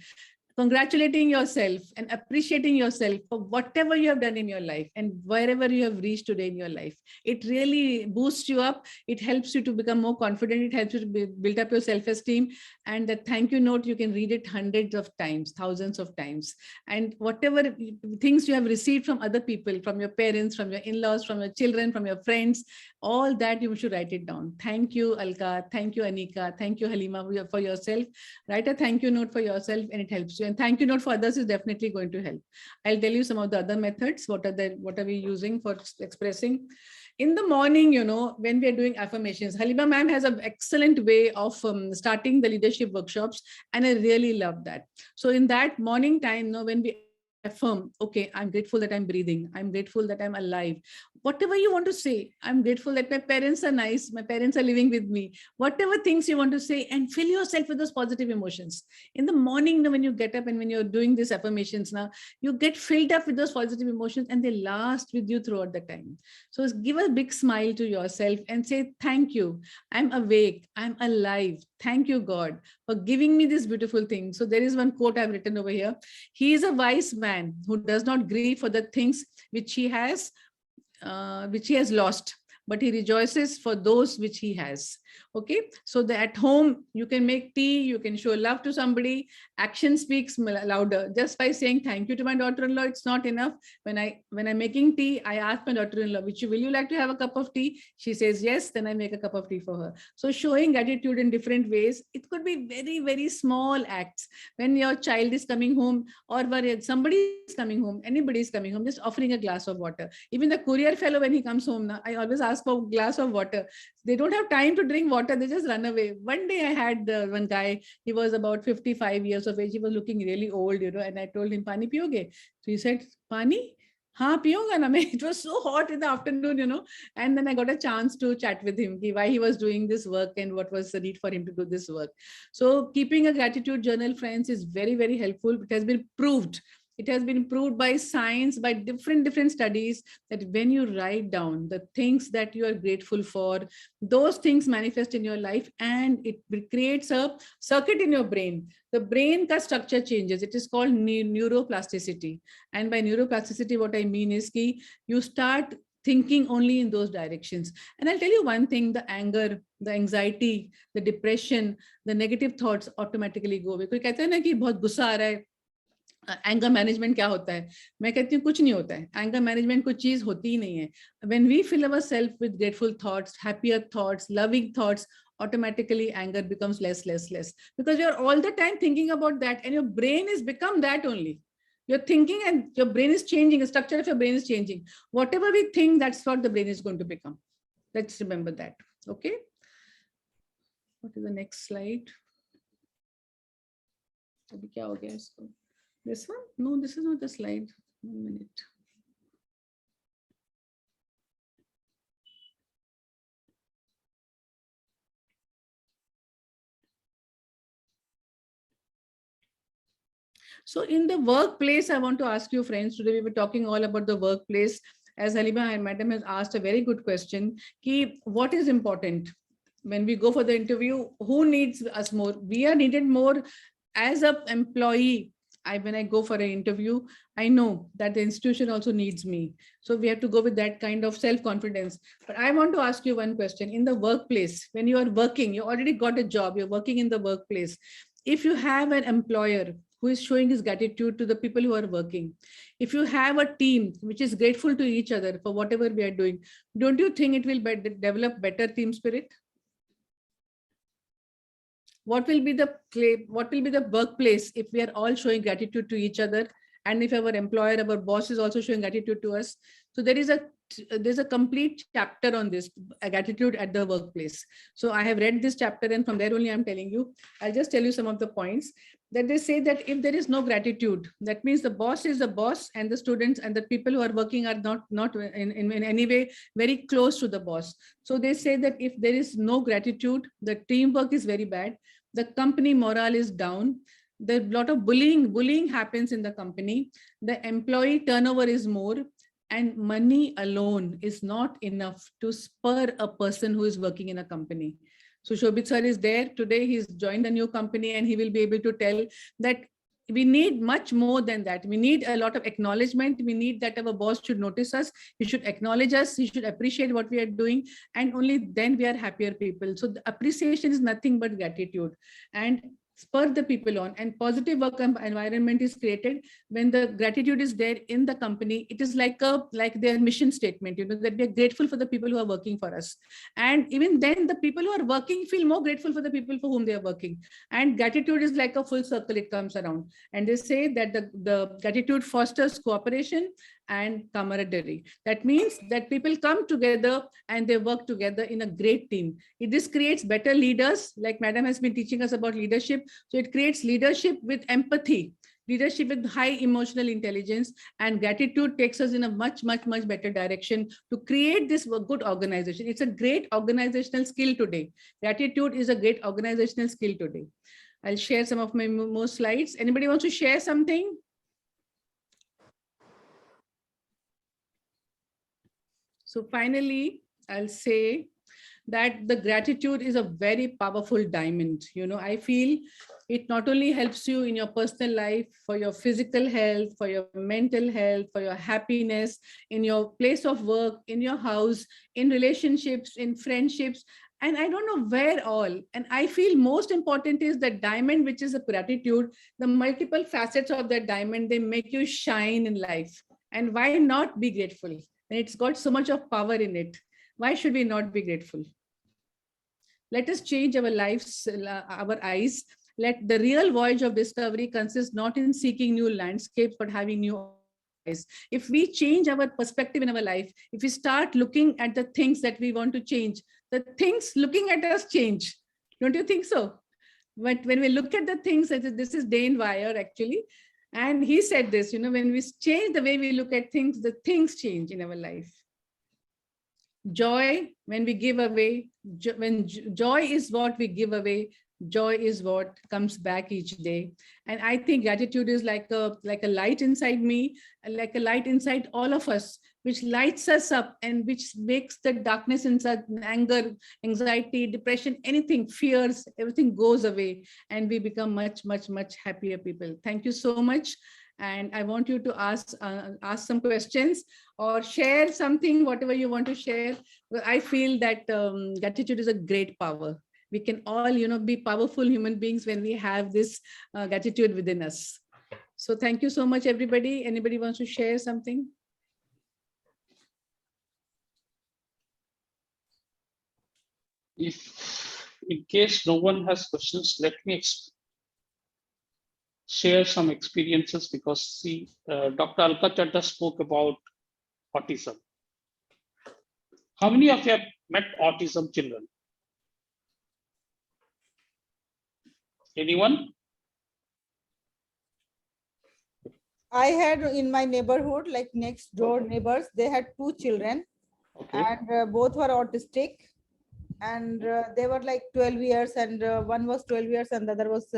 congratulating yourself and appreciating yourself for whatever you have done in your life and wherever you have reached today in your life. It really boosts you up. It helps you to become more confident. It helps you to build up your self-esteem. And the thank you note, you can read it hundreds of times, thousands of times. And whatever things you have received from other people, from your parents, from your in-laws, from your children, from your friends, all that you should write it down. Thank you, Alka. Thank you, Anika. Thank you, Haleema, for yourself. Write a thank you note for yourself and it helps you. And thank you note for others is definitely going to help. I'll tell you some of the other methods. What are we using for expressing? In the morning, when we are doing affirmations, Haleema ma'am has an excellent way of starting the leadership workshops. And I really love that. So in that morning time, when we affirm, okay, I'm grateful that I'm breathing. I'm grateful that I'm alive. Whatever you want to say, I'm grateful that my parents are nice. My parents are living with me. Whatever things you want to say, and fill yourself with those positive emotions. In the morning, when you get up and when you're doing these affirmations now, you get filled up with those positive emotions and they last with you throughout the time. So give a big smile to yourself and say, thank you. I'm awake. I'm alive. Thank you, God, for giving me this beautiful thing. So there is one quote I've written over here. He is a wise man who does not grieve for the things which he has lost, but he rejoices for those which he has. Okay, so at home you can make tea, you can show love to somebody. Action speaks louder. Just by saying thank you to my daughter-in-law, it's not enough. When I'm making tea, I ask my daughter-in-law, will you like to have a cup of tea? She says yes, then I make a cup of tea for her. So showing gratitude in different ways. It could be very, very small acts. When your child is coming home or when somebody is coming home, anybody is coming home, just offering a glass of water. Even the courier fellow, when he comes home now, I always ask for a glass of water. They don't have time to drink water, they just run away. One day I had one guy, he was about 55 years of age, he was looking really old, and I told him, Pani piyoge? So he said, Pani? Haan, piyonga na. It was so hot in the afternoon, and then I got a chance to chat with him, why he was doing this work and what was the need for him to do this work. So keeping a gratitude journal, friends, is very, very helpful. It has been proved. It has been proved by science, by different studies, that when you write down the things that you are grateful for, those things manifest in your life and it creates a circuit in your brain. The brain ka structure changes. It is called neuroplasticity. And by neuroplasticity, what I mean is that you start thinking only in those directions. And I'll tell you one thing, the anger, the anxiety, the depression, the negative thoughts automatically go away. कोई कहता है ना कि बहुत गुस्सा आ रहा है, anger management क्या होता है? मैं कहती हूँ कुछ नहीं होता है. एंगर मैनेजमेंट कोई चीज होती ही नहीं है. When we fill ourselves with grateful thoughts, happier thoughts, loving thoughts, automatically anger becomes less, because you're all the time thinking about that and your brain has become that only. You're thinking and your brain is changing, the structure of your brain is changing. Whatever we think, that's what the brain is going to become. Let's remember that. Okay. What is the next slide? अभी क्या हो गया इसको? This one? No, this is not the slide. 1 minute. So in the workplace, I want to ask you, friends, today we were talking all about the workplace. As Haleema and Madam has asked a very good question, what is important? When we go for the interview, who needs us more? We are needed more as an employee. When I go for an interview, I know that the institution also needs me. So we have to go with that kind of self-confidence. But I want to ask you one question. In the workplace, when you are working, you already got a job, you're working in the workplace. If you have an employer who is showing his gratitude to the people who are working, if you have a team which is grateful to each other for whatever we are doing, don't you think it will develop better team spirit? What will be the workplace if we are all showing gratitude to each other And if our employer, our boss is also showing gratitude to us. So there's a complete chapter on this gratitude at the workplace. So I have read this chapter, and from there only I'm telling you. I'll just tell you some of the points that they say that if there is no gratitude, that means the boss is the boss, and the students and the people who are working are not in any way very close to the boss. So they say that if there is no gratitude, the teamwork is very bad, the company morale is down, the lot of bullying happens in the company, the employee turnover is more, and money alone is not enough to spur a person who is working in a company. So Shobit sir is there today. He's joined a new company, and he will be able to tell that we need much more than that. We need a lot of acknowledgement. We need that our boss should notice us. He should acknowledge us. He should appreciate what we are doing. And only then we are happier people. So the appreciation is nothing but gratitude. And spur the people on, and positive work environment is created when the gratitude is there in the company. It is like their mission statement, that we are grateful for the people who are working for us. And even then the people who are working feel more grateful for the people for whom they are working. And gratitude is like a full circle, it comes around. And they say that the gratitude fosters cooperation and camaraderie. That means that people come together and they work together in a great team. This creates better leaders, like Madam has been teaching us about leadership. So it creates leadership with empathy, leadership with high emotional intelligence, and gratitude takes us in a much better direction to create this good organization. It's a great organizational skill today. Gratitude is a great organizational skill today. I'll share some of my more slides. Anybody wants to share something? So finally, I'll say that the gratitude is a very powerful diamond. I feel it not only helps you in your personal life, for your physical health, for your mental health, for your happiness, in your place of work, in your house, in relationships, in friendships, and I don't know where all. And I feel most important is the diamond, which is a gratitude. The multiple facets of that diamond, they make you shine in life. And why not be grateful? And it's got so much of power in it. Why should we not be grateful? Let us change our lives, our eyes. Let the real voyage of discovery consist not in seeking new landscapes, but having new eyes. If we change our perspective in our life, if we start looking at the things that we want to change, the things looking at us change. Don't you think so? But when we look at the things, this is Dane Wire actually, and he said this, when we change the way we look at things, the things change in our life. Joy, when we give away, when joy is what we give away, joy is what comes back each day. And I think gratitude is like a light inside me, like a light inside all of us, which lights us up and which makes the darkness inside, anger, anxiety, depression, anything, fears, everything goes away, and we become much happier people. Thank you so much. And I want you to ask some questions or share something, whatever you want to share. I feel that gratitude is a great power. We can all, be powerful human beings when we have this gratitude within us. So thank you so much, everybody. Anybody wants to share something? If in case no one has questions, let me share some experiences, because see, Dr. Alka Chadha spoke about autism. How many of you have met autism children? Anyone? I had in my neighborhood, like next door neighbors, they had 2 children, Okay. and both were autistic, and they were like 12 years, and one was 12 years and the other was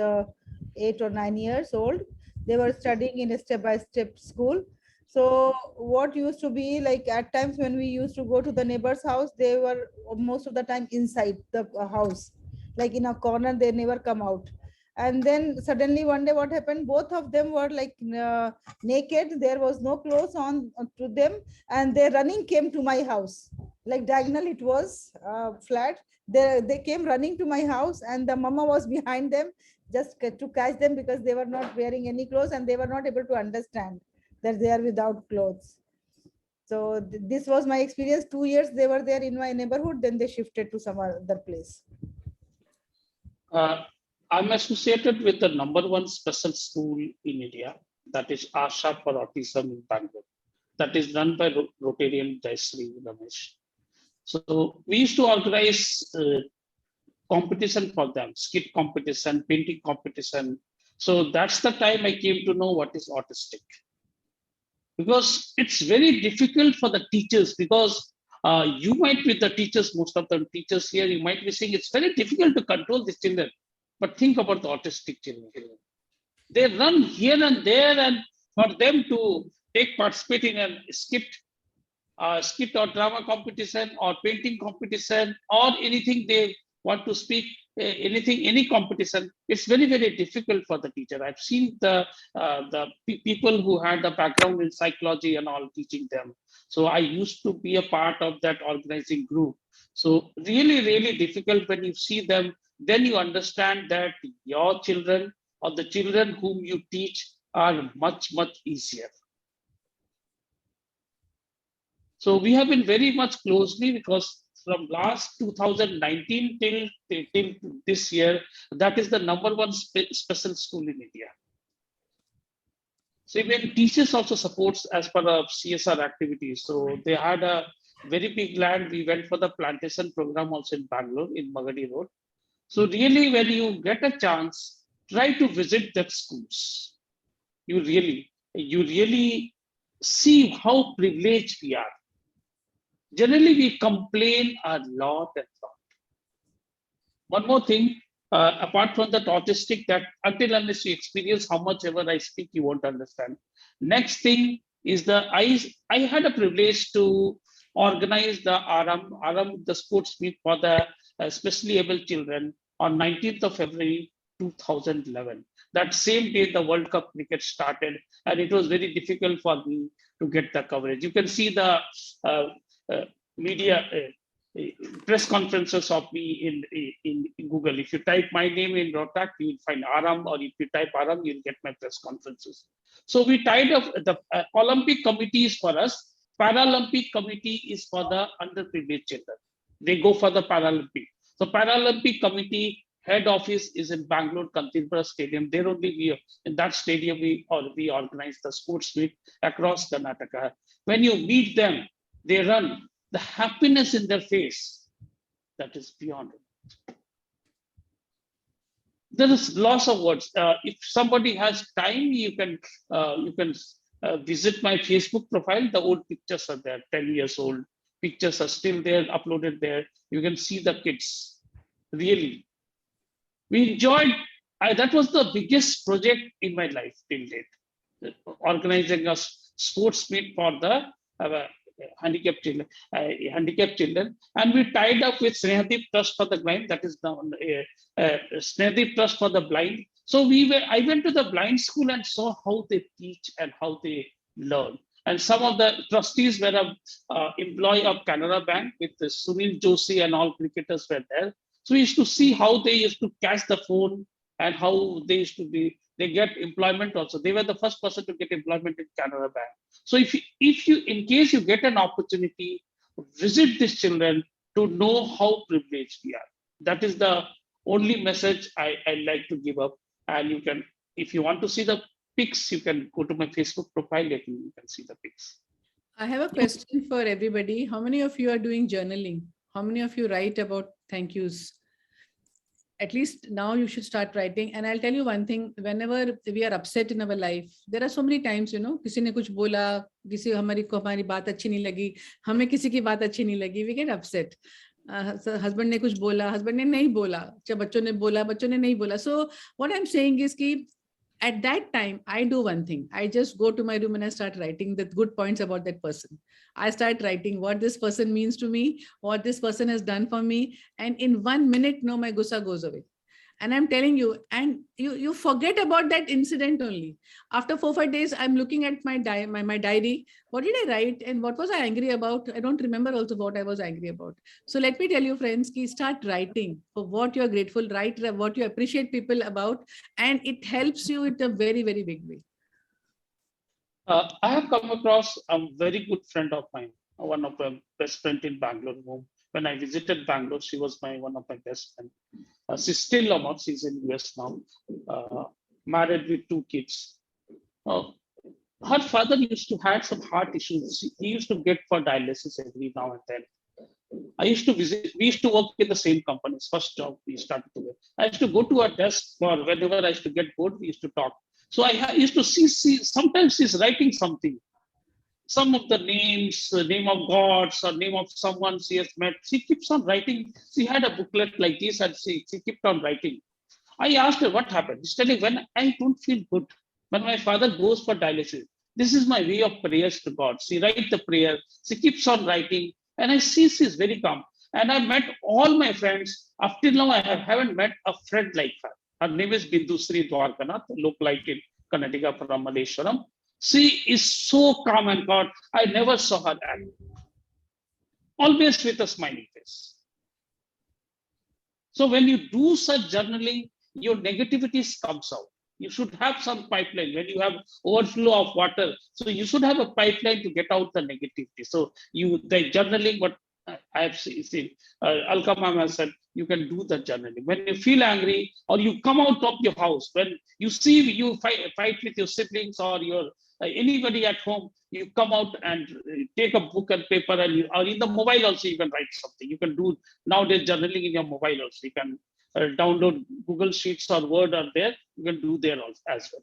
8 or 9 years old. They were studying in a step-by-step school. So what used to be like, at times when we used to go to the neighbor's house, they were most of the time inside the house, like in a corner, they never come out. And then suddenly one day what happened, both of them were like naked, there was no clothes on to them, and they running came to my house, like diagonal, it was flat. They came running to my house, and the mama was behind them just to catch them, because they were not wearing any clothes and they were not able to understand that they are without clothes. So this was my experience. 2 years they were there in my neighborhood, then they shifted to some other place. I'm associated with the #1 special school in India. that is Asha for Autism in Bangalore. That is run by Rotarian Jayasree Ramesh. So we used to organize competition for them, skit competition, painting competition. So that's the time I came to know what is autistic. Because it's very difficult for the teachers, because you might be the teachers, most of the teachers here, you might be saying it's very difficult to control these children. But think about the autistic children. They run here and there, and for them to participate in a skit or drama competition or painting competition or anything they want to speak, any competition, it's very, very difficult for the teacher. I've seen the people who had the background in psychology and all teaching them. So I used to be a part of that organizing group. So really, really difficult. When you see them, then you understand that your children or the children whom you teach are much, much easier. So we have been very much closely, because from last 2019 till this year, that is the #1 special school in India. So even teachers also supports as per the CSR activities. So they had a very big land. We went for the plantation program also in Bangalore, in Magadi Road. So really, when you get a chance, try to visit that schools. You really see how privileged we are. Generally, we complain a lot and lot. One more thing, apart from that autistic, that until unless you experience how much ever I speak, you won't understand. Next thing is I had a privilege to organize the Aram, the sports meet for the specially able children on 19th of February 2011. That same day, the World Cup cricket started, and it was very difficult for me to get the coverage. You can see the media press conferences of me in Google. If you type my name in Rohtak, you'll find Aram, or if you type Aram, you'll get my press conferences. So we tied up the Olympic committee is for us. Paralympic committee is for the underprivileged children. They go for the Paralympic. So Paralympic committee head office is in Bangalore, Kantirpura Stadium. There only in that stadium we organize the sports meet across Karnataka. When you meet them, they run. The happiness in their face, that is beyond it. There is loss of words. If somebody has time, you can visit my Facebook profile. The old pictures are there, 10 years old. Pictures are still there, uploaded there. You can see the kids. Really. We enjoyed, that was the biggest project in my life till date. Organizing a sports meet for the handicapped children, and we tied up with Snehadeep Trust for the Blind. That is the Snehadeep Trust for the Blind. So I went to the blind school and saw how they teach and how they learn. And some of the trustees were an employee of Canara Bank, with Sunil Joshi and all cricketers were there. So we used to see how they used to catch the phone and how they used to they get employment also. They were the first person to get employment in Canara Bank. So if you, in case you get an opportunity, visit these children to know how privileged we are. That is the only message I like to give up. And you can, if you want to see the pics, you can go to my Facebook profile. You can see the pics. I have a question for everybody. How many of you are doing journaling? How many of you write about thank yous? At least now you should start writing. And I'll tell you one thing, whenever we are upset in our life, there are so many times, किसी ने कुछ बोला, किसी हमारी बात अच्छी नहीं लगी, हमें किसी की बात अच्छी नहीं लगी, we get upset. Husband ने कुछ बोला, husband ने नहीं बोला, जब बच्चों ने बोला, बच्चों ने नहीं बोला. So what I'm saying is कि at that time, I do one thing. I just go to my room and I start writing the good points about that person. I start writing what this person means to me, what this person has done for me. And in 1 minute, no, my gussa goes away. And I'm telling you, and you forget about that incident only. After 4-5 days, I'm looking at my diary. What did I write? And what was I angry about? I don't remember also what I was angry about. So let me tell you, friends, start writing for what you're grateful, write what you appreciate people about, and it helps you in a very, very big way. I have come across a very good friend of mine, one of my best friend in Bangalore. When I visited Bangalore, she was one of my best friends. She's still she's in US now, married with 2 kids. Her father used to have some heart issues. He used to get for dialysis every now and then. I used to visit, we used to work in the same companies. First job we started together. I used to go to her desk for whenever I used to get bored, we used to talk. So used to see sometimes she's writing something, some of the names, name of gods or name of someone she has met. She keeps on writing. She had a booklet like this and she kept on writing. I asked her what happened. She's telling when I don't feel good, when my father goes for dialysis, this is my way of prayers to God. She writes the prayer, she keeps on writing, and I see she's very calm. And I met all my friends. Up till now, haven't met a friend like her. Her name is Bindu Sri Dwarkanath, localite in Karnataka from Malleshwaram. She is so calm and God. I never saw her angry. Always with a smiling face. So when you do such journaling, your negativity comes out. You should have some pipeline. When you have overflow of water, so you should have a pipeline to get out the negativity. So the journaling, what I have seen, Alka ma'am has said, you can do the journaling. When you feel angry or you come out of your house, when you see you fight with your siblings or your anybody at home, you come out and take a book and paper, and or in the mobile also you can write something. You can do nowadays journaling in your mobile also. You can download Google Sheets or Word are there. You can do there also as well.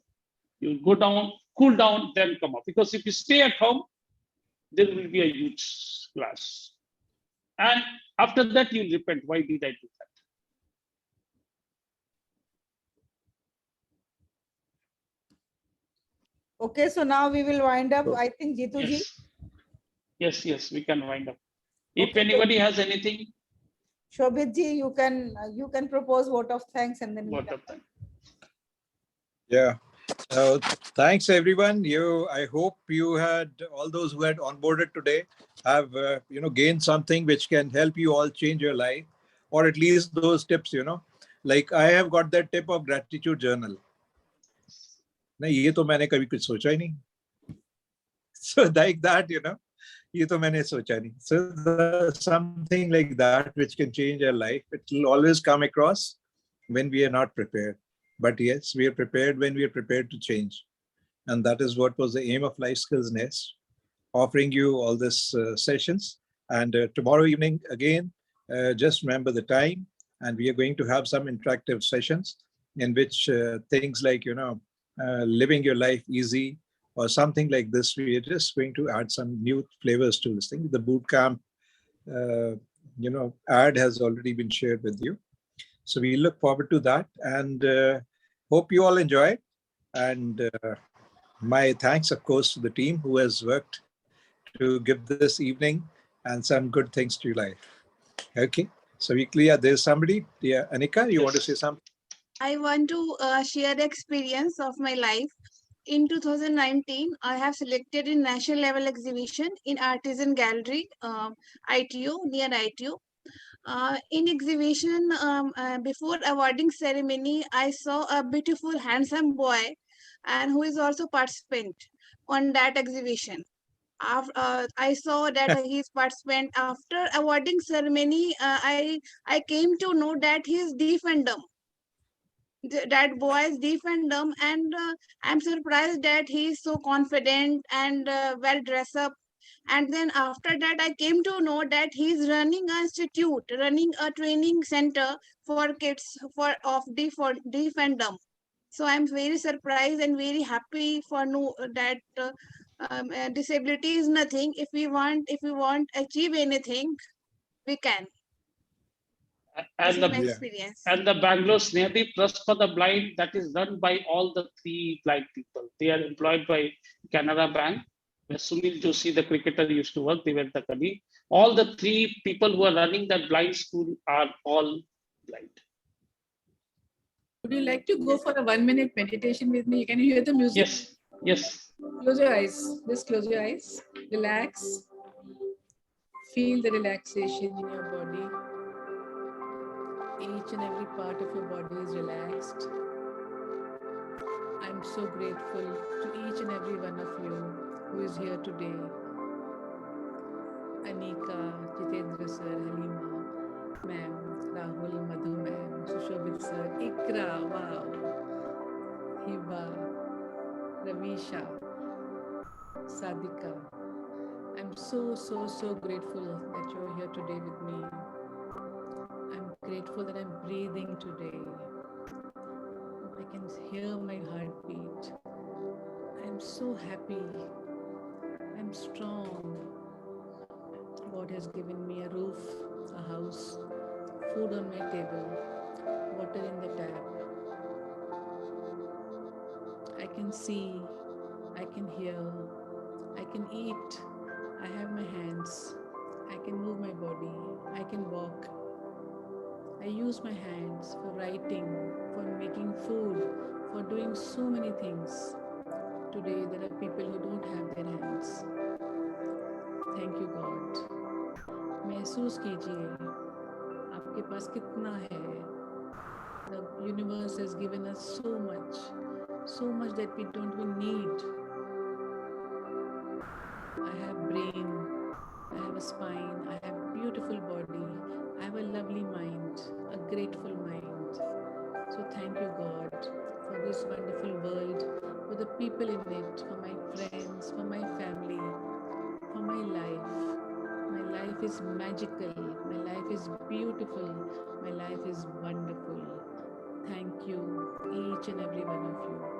You go down, cool down, then come up. Because if you stay at home, there will be a huge clash. And after that, you'll repent. Why did I do that? Okay, so now we will wind up. I think Jitu ji. Yes, we can wind up. If Okay, anybody has anything, Shobhit ji, you can propose vote of thanks and then we what can. of that? Yeah. Thanks everyone. I hope you had, all those who had onboarded today have gained something which can help you all change your life, or at least those tips. Like I have got that tip of gratitude journal. नहीं ये तो मैंने कभी कुछ सोचा ही नहीं. So like that, ये तो मैंने सोचा नहीं. So something like that which can change our life. It will always come across when we are not prepared. But yes, we are prepared when we are prepared to change. And that is what was the aim of Life Skills Nest, offering you all these sessions. And tomorrow evening, again, just remember the time. And we are going to have some interactive sessions in which things like, living your life easy or something like this. We are just going to add some new flavors to this thing. The boot camp, ad has already been shared with you. So we look forward to that and hope you all enjoy it. And my thanks, of course, to the team who has worked to give this evening and some good things to your life. Okay, so we clear. There's somebody. Yeah, Anika, you want to say something? I want to share the experience of my life. In 2019, I have selected in national level exhibition in Artisan Gallery, ITU, near ITU. In exhibition, before awarding ceremony, I saw a beautiful, handsome boy, and who is also participant on that exhibition. I saw that he is participant. After awarding ceremony, I came to know that he is defendum. That boy is defendum, and I'm surprised that he is so confident and well dressed up. And then after that, I came to know that he's running an institute, running a training center for kids for defendum. So I'm very surprised and very happy for know that disability is nothing. If we want achieve anything, we can. This And is my the experience. and the Bangalore Snehadeep Trust for the Blind, that is run by all the three blind people. They are employed by Canara Bank, where Sunil Joshi, the cricketer, used to work. They were the colleague. All the three people who are running that blind school are all blind. Would you like to go for a 1-minute meditation with me? Can you hear the music? Yes. Close your eyes. Just close your eyes. Relax. Feel the relaxation in your body. Each and every part of your body is relaxed. I'm so grateful to each and every one of you who is here today. Anika, Jitendra sir, Haleema, ma'am, Rahul, Madhu ma'am, Sushobit sir, Ikra, wow, Hiba, Ravisha, Sadika. I'm so grateful that you're here today with me. I'm grateful that I'm breathing today. I can hear my heartbeat. I'm so happy. I'm strong. God has given me a roof, a house, food on my table, water in the tap. I can see, I can hear, I can eat, I have my hands, I can move my body, I can walk. I use my hands for writing, for making food, for doing so many things. Today there are people who don't have their hands. Thank you God. महसूस कीजिए आपके पास कितना है. The universe has given us so much that we don't even need. I have brain, I have a spine, I have a beautiful body, I have a lovely mind, a grateful mind. So thank you God for this wonderful world, for the people in it, for my friends, for my family, for my life. My life is magical, my life is beautiful, my life is wonderful. Thank you, each and every one of you.